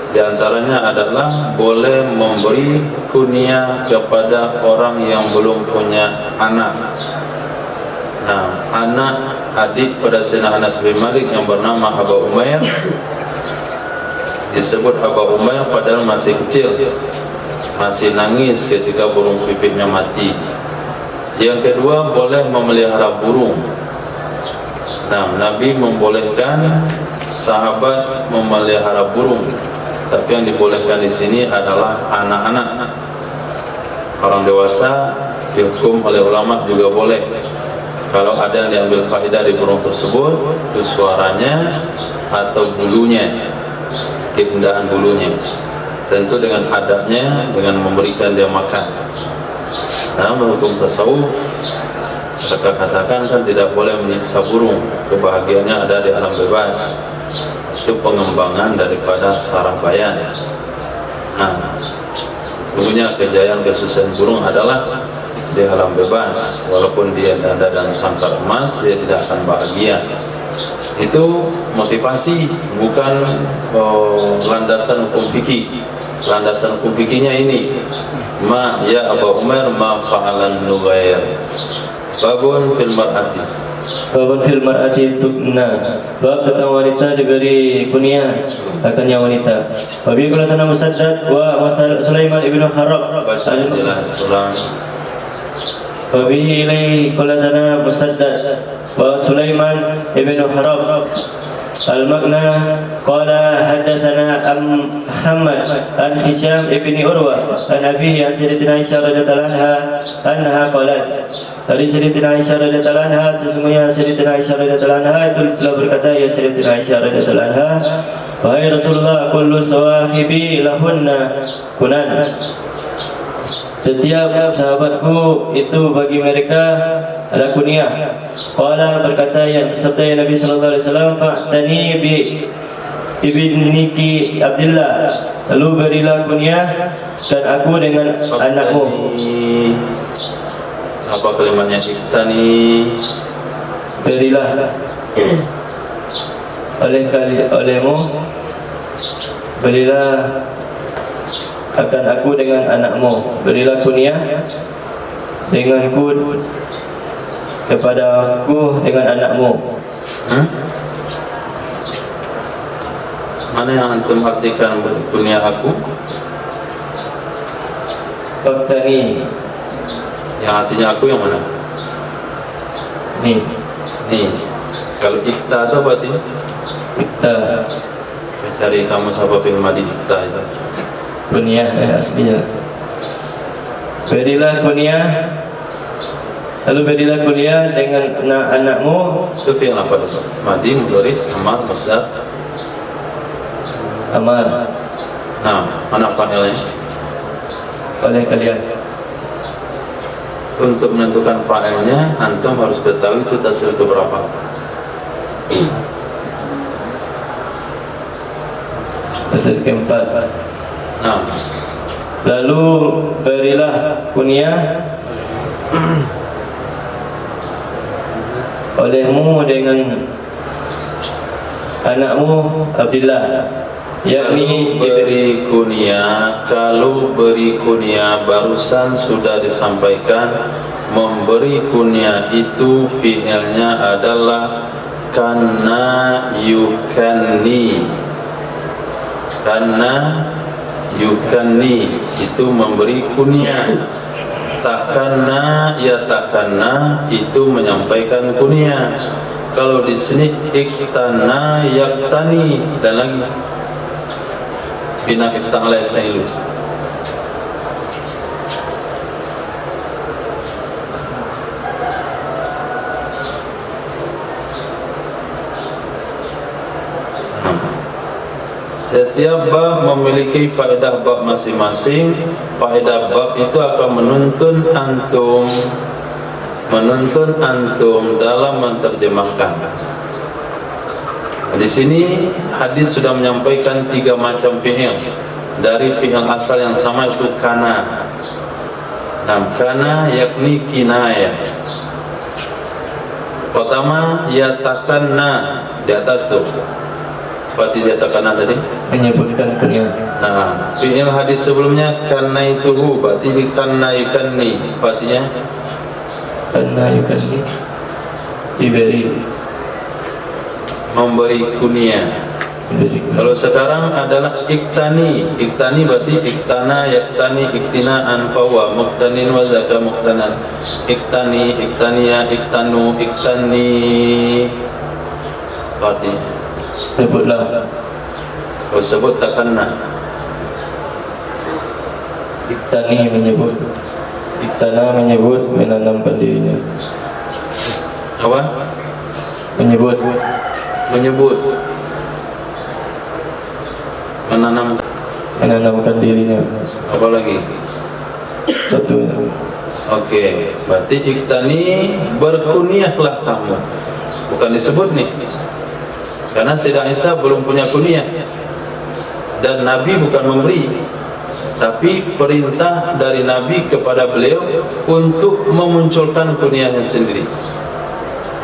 Di antaranya adalah boleh memberi kunyah kepada orang yang belum punya anak. Nah, anak adik pada Sayyidina Anas bin Malik yang bernama Abu Umair disebut Abu Umair padahal masih kecil, masih nangis ketika burung pipitnya mati. Yang kedua, boleh memelihara burung. Nah, Nabi membolehkan sahabat memelihara burung, tapi yang dibolehkan di sini adalah anak-anak. Orang dewasa dihukum oleh ulama juga boleh. Kalau ada yang diambil faedah di burung tersebut, itu suaranya atau bulunya, keindahan bulunya. Tentu dengan adabnya, dengan memberikan dia makan. Nah, hukum tasawuf, mereka katakan kan tidak boleh menyiksa burung. Kebahagiaannya ada di alam bebas. Itu pengembangan daripada saraf bayan. Nah, sesungguhnya kejayaan kesusahan burung adalah di alam bebas. Walaupun dia ada dalam sangkar emas, dia tidak akan bahagia. Itu motivasi, bukan landasan hukum fikih. Landasan hukum fikihnya ini, ma ya Abu Umar ma fa'alan nugair. Babun fil mar'ati. Babun fil mar'ati tukna. Bab tentang wanita diberi kunyah akannya wanita. Wabi kulatana Musaddad wa Sulaiman ibn Harab. Baca jelas ulang. Wabi ilai kulatana Musaddad wa Sulaiman ibn Harab. Al-Makna qala hadatsana Muhammad an Hisham ibn Urwa an abihi an Sayyidatina Aisyah radhiyallahu anha qalat. Dari Sayyidatina Aisyah radhiyallahu anha, sesungguhnya Sayyidatina Aisyah radhiyallahu anha itu telah berkata, ya Sayyidatina Aisyah radhiyallahu anha, wahai Rasulullah, kullu sawahibi lahunna kunan. Setiap sahabatku itu bagi mereka ada kunyah. Qala, berkata yang sabda Nabi sallallahu alaihi wasallam, fa'tani bi ibniki Abdullah, lalu berilah kunyah dan aku dengan anakmu. Apa kalimatnya? Iktani. berilah olehmu, berilah akan aku dengan anakmu, berilah kunyah denganku kepada aku dengan anakmu. Mana yang antum artikan kunyah aku? Faktani, Yang artinya aku yang mana? nih Nih. Kalau ikta itu apa artinya? kita Cari kamu siapa Madi ikta itu. kunyah aslinya. Berilah kunyah, lalu berilah kunyah dengan anakmu. Itu fi'il apa itu? Madi, mudhari, amar, masdar. Amal Nah, mana fa'ilnya? oleh kalian. Untuk menentukan fa'ilnya, antum harus ketahui itu tasrif itu berapa. Pasal keempat. Nah, Lalu berilah kunyah olehmu dengan anakmu Abdullah, yakni kalau beri kunyah barusan sudah disampaikan, memberi kunyah itu fi'ilnya adalah kana yukanni. Kana yukanni itu memberi kunyah. Takana ya takana itu menyampaikan kunyah. Kalau di sini iktana yaktani dan lagi bina ifta'ala ifta'ilu. Setiap bab memiliki faedah bab masing-masing. Faedah bab itu akan menuntun antum dalam menterjemahkan. Di sini hadis sudah menyampaikan 3 macam fi'il dari fi'il asal yang sama, itu kana. Nah, kana yakni kinayah. Pertama yatakanna di atas tuh. Seperti yatakanna tadi menyebutkan kunyah. Nah, fi'il hadis sebelumnya kana itu berarti kana yukanni, artinya Karena yukanni diberi, memberi kunyah. diberi kunyah. Kalau sekarang adalah iktani. Iktani berarti iktana, yaktani, iktinaan, fawa, muktanin, wa zaka, muktanan. Iktani, iktaniya, iktanu, iktani. Berarti Sebutlah. kalau sebut takanna. Iktani menyebut, iktana menyebut, menanamkan dirinya. Apa? Menyebut, menanamkan dirinya. Apa lagi? Satunya. Oke, berarti iktani, berkunyahlah kamu. Bukan disebut nih, karena Sayyidah Aisyah belum punya kunyah dan Nabi bukan memberi, tapi perintah dari Nabi kepada beliau untuk memunculkan kunyahnya sendiri.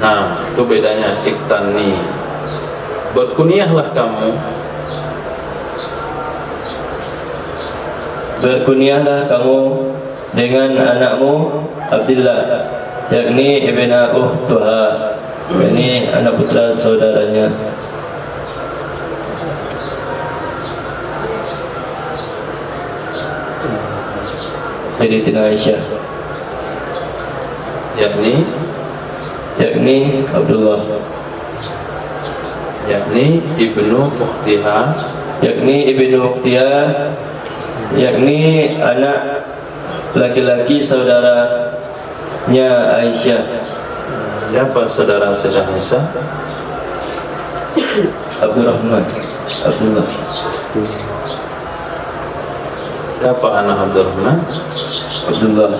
Nah, itu bedanya iktani. Berkunyahlah kamu. Berkunyahlah kamu dengan anakmu Abdullah, yakni ibna ukhtuha, yakni anak putra saudaranya. Sayyidatina Aisyah, yakni Abdullah, yakni ibnu ukhtiha, yakni ibnu ukhtiha, yakni anak laki-laki saudaranya Aisyah. Siapa saudara Sayyidah Aisyah? Abdullah. Siapa anak Abdurrahman? Abdullah.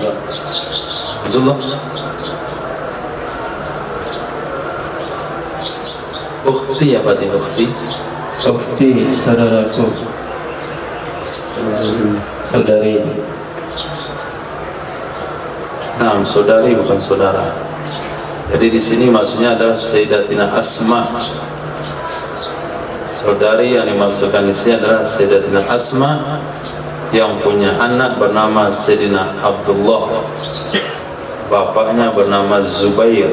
Ukhti apa tadi ukhti? Ukhti, saudaraku, saudari. Nah, saudari bukan saudara. Jadi di sini maksudnya adalah Sayyidatina Asma. Saudari yang dimaksudkan di sini adalah Sayyidatina Asma yang punya anak bernama Sayyidina Abdullah. Bapaknya bernama Zubair.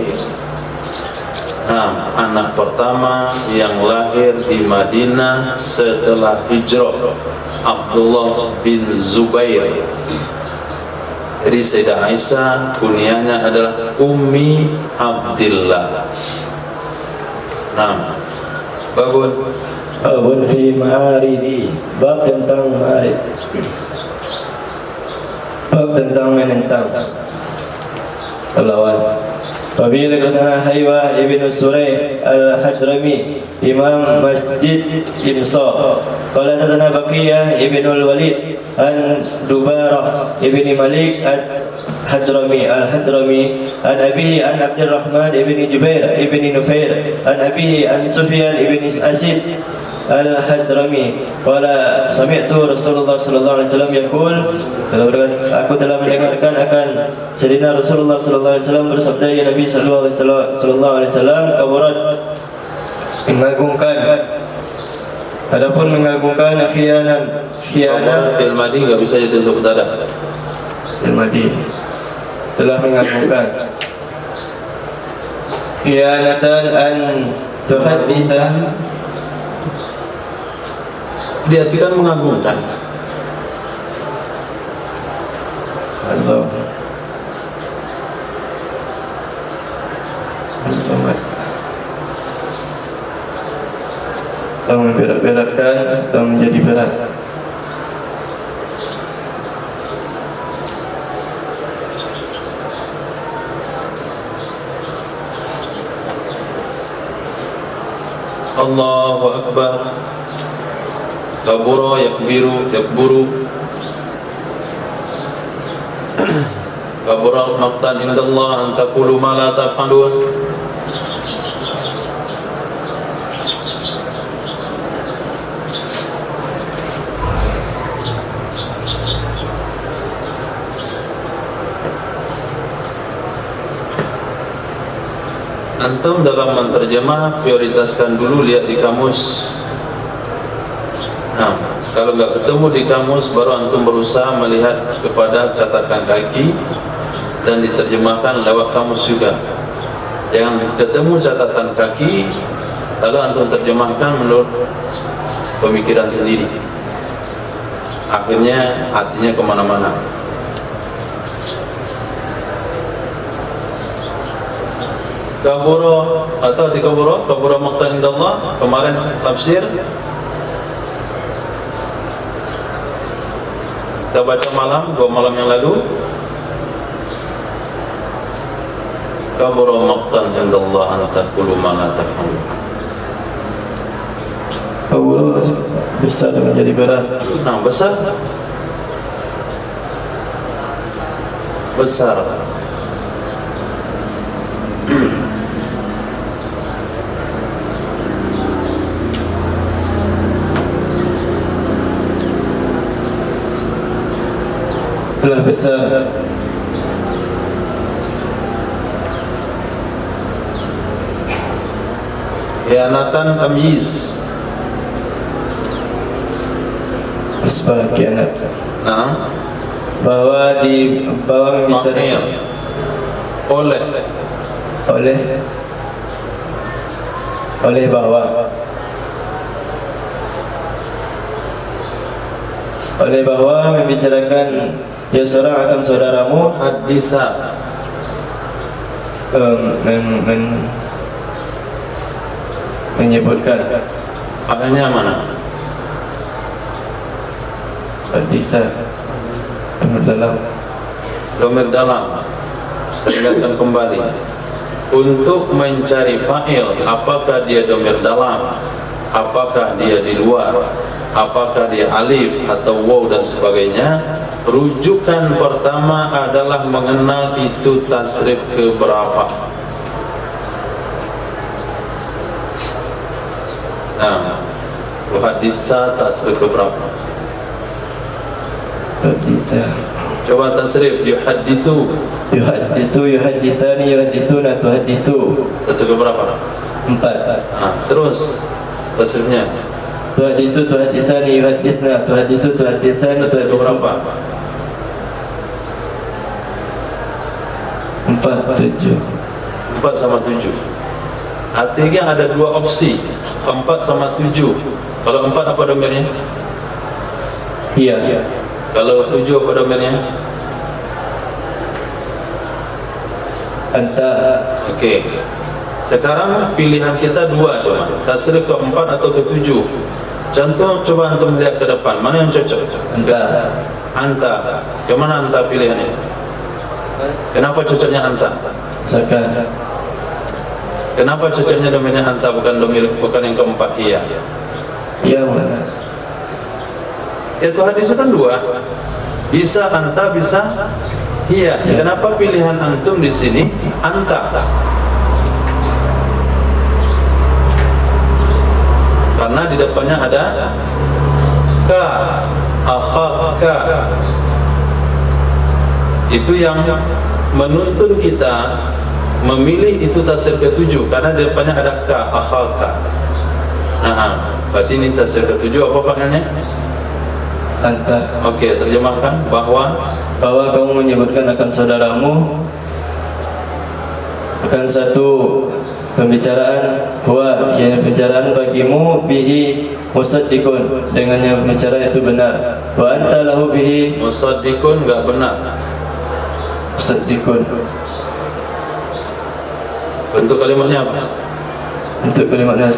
Nah, anak pertama yang lahir di Madinah setelah hijrah, Abdullah bin Zubair. Jadi Sayyidah Aisyah kunyahnya adalah Ummi Abdillah. Nah, babun fi ma'aridi, bab tentang ma'arid, bab tentang menentang lawan. Fabila kata Haywa ibn Suraih al-Hadrami Imam Masjid Imsa qala hadana Baqiyah ibn al-Walid an Dubarah ibn Malik al-Hadrami an abihi an Abdurrahman ibn Jubair ibn Nufair an abihi an Sufyan ibn Asid al-Hadrami qala sami'tu Rasulullah sallallahu alaihi wasallam yaqul, aku telah mendengarkan akan Sayyidina Rasulullah sallallahu alaihi wasallam bersabda, ya Nabi sallallahu alaihi wasallam, kabarat mengagungkan, adapun mengagungkan khianat fil madi enggak bisa jadi untuk tada. Fil madi telah mengagungkan khianatan an tuhadditha, diartikan mengagungkan. azam bersama atau memberat-beratkan atau menjadi berat. Allahu Akbar. Kabura yakbiru yakburu. Kabura maqtan indallah an taqulu ma la taf'alun. Antum dalam menterjemah prioritaskan dulu lihat di kamus. Nah, kalau nggak ketemu di kamus, baru antum berusaha melihat kepada catatan kaki dan diterjemahkan lewat kamus juga. Jangan ketemu catatan kaki lalu antum terjemahkan menurut pemikiran sendiri. Akhirnya hatinya kemana-mana. Kabura atau di kabura maqtan indallah, kemarin tafsir kita baca dua malam yang lalu. Kabura maqtan indallah an taqulu ma la taf'alun. Kabura besar menjadi berat. Nah, besar telah besar. Khianatan tamyiz. Asbab khianat. Nah, Bahwa maknanya oleh bahwa membicarakan ya seorang akan saudaramu, haditha menyebutkan akhirnya mana? haditha dalam Domir dalam. Saya ingatkan kembali untuk mencari fa'il, apakah dia domir dalam, apakah dia di luar, apakah dia alif atau waw dan sebagainya. Rujukan pertama adalah mengenal itu tasrif keberapa. Nah, haditha tasrif keberapa? haditha. Coba tasrif yuhadithu. Yuhaditsu, yuhaditsani, yuhaditsuna, tuhaditsu. Tasrif berapa? 4. Nah, terus tasrifnya Tuhaditsu, tuhaditsani, yuhaditsna, tuhaditsu, tuhaditsani, tasrif tuhaditsu. berapa? 4, 7. 4 sama 7. Artinya ada dua opsi, 4 sama 7. Kalau 4 apa domirnya? Iya. Kalau 7 apa domirnya? Anta. Oke. Sekarang pilihan kita dua cuma, tasrif ke 4 atau ke 7. Contoh, coba antum lihat ke depan, mana yang cocok? Anta. Anta. Kemana anta pilihannya? Kenapa cocoknya anta? Misalkan Kenapa cocoknya domirnya anta bukan yang keempat? Iya. iya Mas. Itu hadis itu kan dua. Bisa anta, bisa iya. Kenapa pilihan antum di sini anta? Karena di depannya ada ka, akhaka. Itu yang menuntun kita memilih itu tasrif ke-7 karena di depannya ada ka, akhaka. Nah, berarti ini tasrif ke-7 apa fa'ilnya? Anta. Oke, terjemahkan bahwa Kamu menyebutkan akan saudaramu akan satu pembicaraan, huwa ya pembicaraan bagimu bihi musaddiqun, dengannya pembicaraan itu benar, wa anta lahu bihi musaddiqun enggak benar. musaddiqun. Bentuk kalimatnya apa? Untuk kalimatnya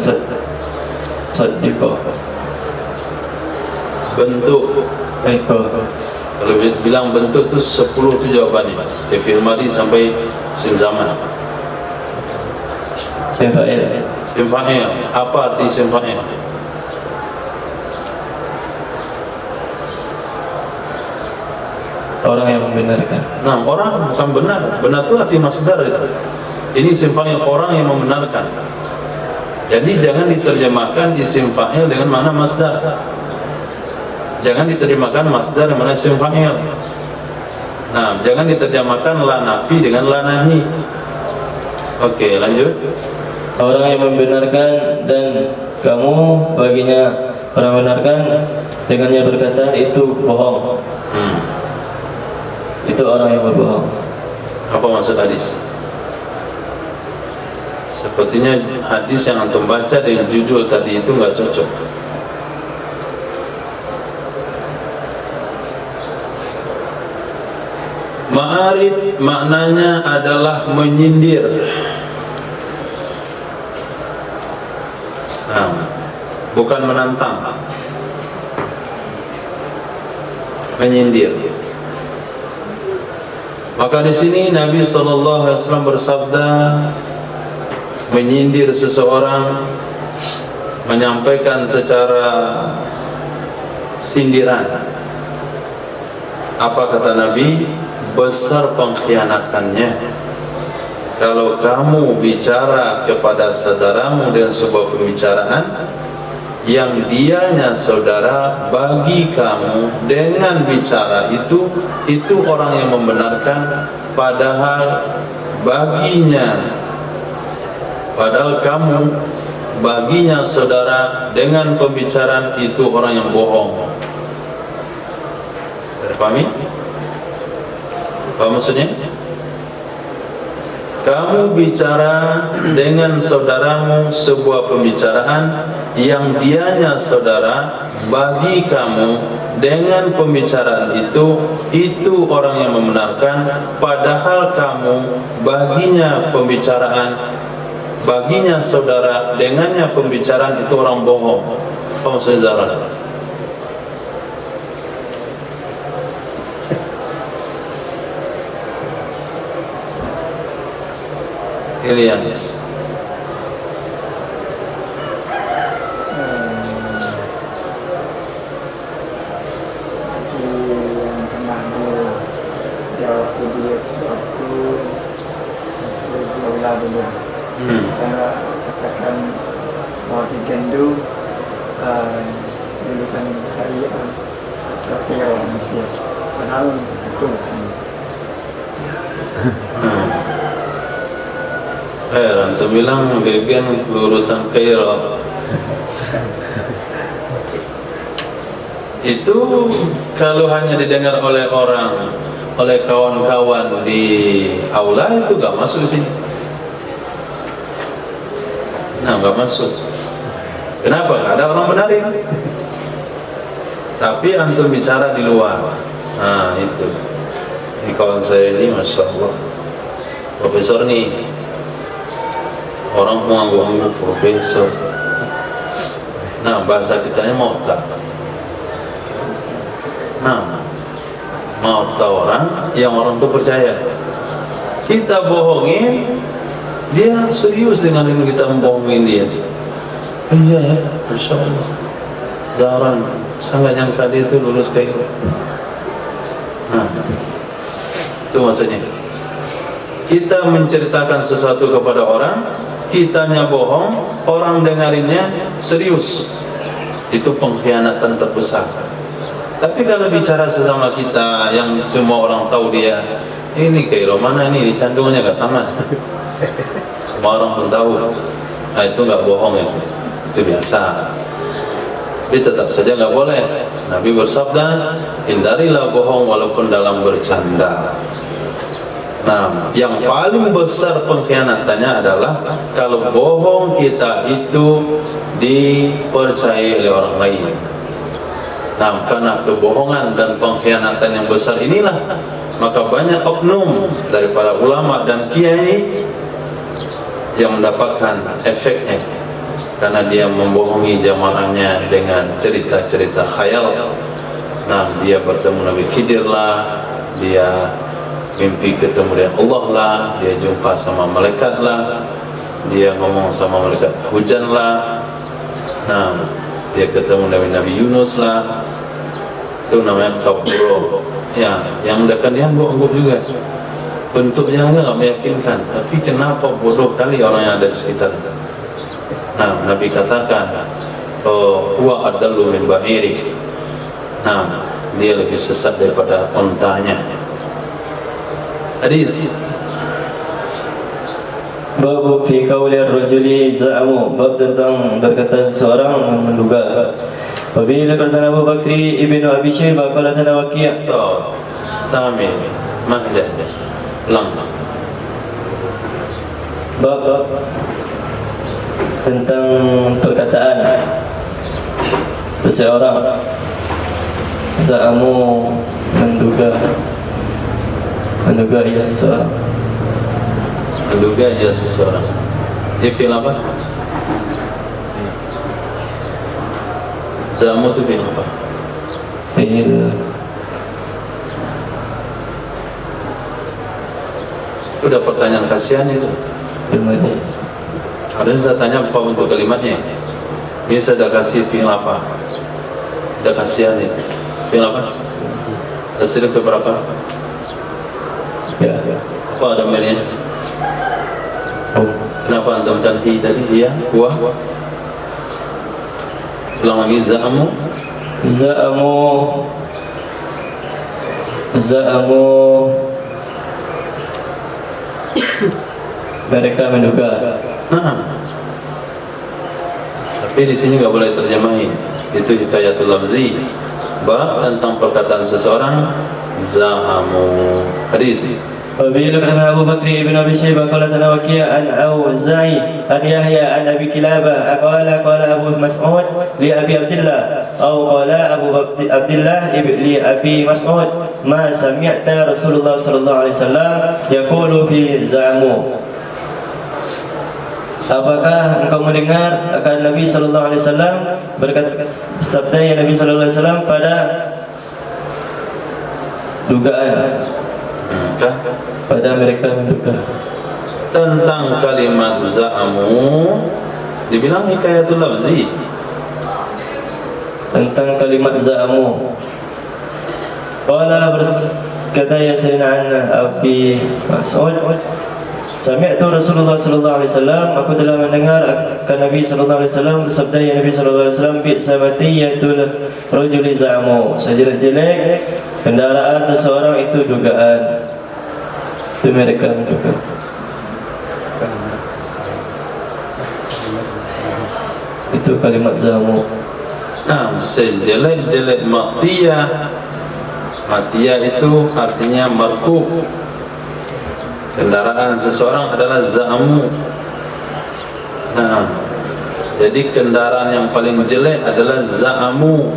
saddiqo. Bentuk. Eko. Kalau bilang bentuk itu 10 itu jawabannya. Dari fi'il madhi sampai sim zaman. Sim fa'il. Sim fa'il. Apa arti sim fa'il? Orang yang membenarkan. Nah, orang bukan benar. Benar itu arti masdar itu. Ini isim fa'il, orang yang membenarkan. Jadi jangan diterjemahkan isim fa'il dengan makna masdar. Jangan diterjemahkan masdar dengan makna isim fa'il. Nah, jangan diterjemahkan la nafi dengan la nahi. Oke, lanjut. Orang yang membenarkan dan kamu baginya orang membenarkan dengannya berkata itu bohong. Itu orang yang berbohong. Apa maksud hadis? Sepertinya hadis yang antum baca dengan judul tadi itu nggak cocok. Ma'arif maknanya adalah menyindir. Nah, bukan menantang. Menyindir. Maka di sini Nabi SAW bersabda, menyindir seseorang, menyampaikan secara sindiran. Apa kata Nabi? Besar pengkhianatannya kalau kamu bicara kepada saudaramu dengan sebuah pembicaraan yang dianya saudara bagi kamu dengan bicara itu orang yang membenarkan, padahal kamu baginya saudara dengan pembicaraan itu orang yang bohong. Terpahami? Apa maksudnya? Kamu bicara dengan saudaramu sebuah pembicaraan yang dianya saudara bagi kamu dengan pembicaraan itu orang yang membenarkan, padahal kamu baginya pembicaraan, baginya saudara dengannya pembicaraan itu orang bohong. Apa maksudnya Zara? Ilyas. Saya katakan bahwa digandu lulusan dari dokter Mesir, padahal itu bukan. Antum bilang bagian urusan Kairo itu kalau hanya didengar oleh orang, oleh kawan-kawan di aula itu gak masuk sih. Nah, gak masuk. Kenapa? Gak ada orang menarik. Tapi antum bicara di luar. Nah, itu. Ini kawan saya ini, Masya Allah, profesor nih. Orang menganggap profesor. Nah, bahasa kitanya mau tak. Nah, mau tahu orang yang orang itu percaya. Kita bohongin, dia serius dengan ini, kita membohongin dia. Iya ya, Masya Allah. Jarang, saya nggak nyangka dia itu lulus kayak gitu. Nah, itu maksudnya. Kita menceritakan sesuatu kepada orang, kitanya bohong, orang dengarinnya serius. Itu pengkhianatan terbesar. Tapi kalau bicara sesama kita yang semua orang tahu dia, ini Kairo mana nih, dicandungnya gak tamat. Semua orang pun tahu. Nah, itu gak bohong itu biasa. Tapi tetap saja gak boleh. Nabi bersabda, hindarilah bohong walaupun dalam bercanda. Nah, yang paling besar pengkhianatannya adalah kalau bohong kita itu dipercayai oleh orang lain. Nah, karena kebohongan dan pengkhianatan yang besar inilah, maka banyak oknum dari para ulama dan kiai yang mendapatkan efeknya, karena dia membohongi jamaahnya dengan cerita-cerita khayal. Nah, dia bertemu Nabi Khidir lah, dia mimpi ketemu dengan Allah lah, dia jumpa sama malaikat lah, dia ngomong sama malaikat hujan lah. Nah, dia ketemu Nabi Yunus lah. Itu namanya kaburo. Ya, yang dekat dia anggap juga. Bentuknya enggak meyakinkan. Tapi kenapa bodoh kali orang yang ada di sekitar. Nah, Nabi katakan, huwa adallu min ba'iri. Nah, dia lebih sesat daripada ontanya. Hadis. Bab fi qauli ar-rajuli za'amu, bab tentang berkata seseorang menduga. Wabihi berkata Abu Bakri ibnu Abi Syaibah qala tana Waqi'. Stami mahda lang. Bab tentang perkataan seseorang za'amu, menduga ia seseorang. Menduga ia seseorang. Dia fil apa? Za'amu itu fil apa? Fil Udah pertanyaan kasihan itu. Bermadi. Ada yang saya tanya apa untuk kalimatnya. Ini saya dah kasih fil apa? Dah kasihan itu. Fil apa? Hasil ke berapa? Ya. Apa ada merenya? Kenapa antum dan hi tadi? Iya, huwa. Ulang lagi, za'amu. Za'amu mereka menduga. Nah, tapi di sini nggak boleh terjemahin. Itu hikayatul lafzi. Bab tentang perkataan seseorang, za'amu. Hadis. Wabihi berkata Abu Bakri ibnu Abi Syaibah qala tana Waqi' an Auza'i an Yahya an Abi Kilabah qala Abu Mas'ud li Abi Abdullah atau qala Abu Abdullah li Abi Mas'ud ma sami'ta Rasulullah sallallahu alaihi wasallam yaqulu fi za'mu. Apakah engkau mendengar akan Nabi sallallahu alaihi wasallam berkata sabda Nabi sallallahu alaihi wasallam pada dugaan, pada mereka menduga tentang kalimat za'amu, dibilang hikayatul lafzi. Tentang kalimat za'amu, qala berkata ya Sayyidina an Abi Mas'ud, sami'tu Rasulullah sallallahu alaihi wasallam, aku telah mendengar akan Nabi sallallahu alaihi wasallam bersabda ya Nabi sallallahu alaihi wasallam, bi samatiyatul rajuli za'amu, sejelek-jelek kendaraan seseorang itu dugaan. Itu mereka menunjukkan. Itu kalimat zamu. Nah, sejelek-jelek matiyah. Matiyah itu artinya marku. Kendaraan seseorang adalah zamu. Nah, jadi kendaraan yang paling jelek adalah zamu.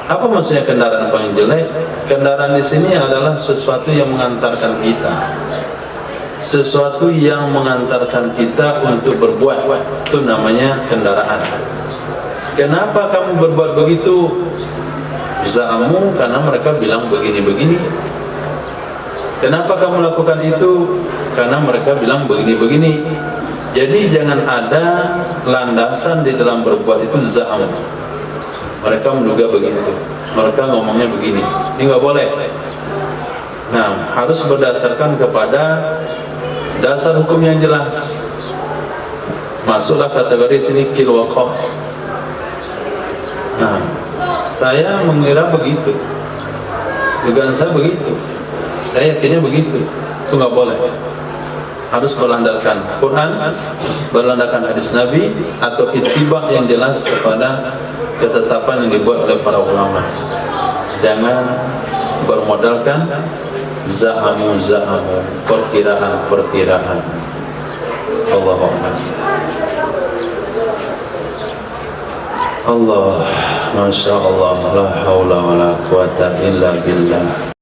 Apa maksudnya kendaraan paling jelek? Kendaraan di sini adalah sesuatu yang mengantarkan kita, sesuatu yang mengantarkan kita untuk berbuat. Itu namanya kendaraan. Kenapa kamu berbuat begitu? Zamu, karena mereka bilang begini-begini. Kenapa kamu lakukan itu? Karena mereka bilang begini-begini. Jadi jangan ada landasan di dalam berbuat itu zamu. Mereka menduga begitu, mereka ngomongnya begini. Ini nggak boleh. Nah, harus berdasarkan kepada dasar hukum yang jelas. Masuklah kategori sini kilwaqah. Nah, saya mengira begitu, dugaan saya begitu, saya yakinnya begitu. Itu nggak boleh. Harus berlandaskan Quran, berlandaskan hadis Nabi, atau ittiba yang jelas kepada ketetapan yang dibuat oleh para ulama. Jangan bermodalkan zahamu, perkiraan. Allahu Akbar. Allah, Masya Allah, la haula wa la quwata illa billah.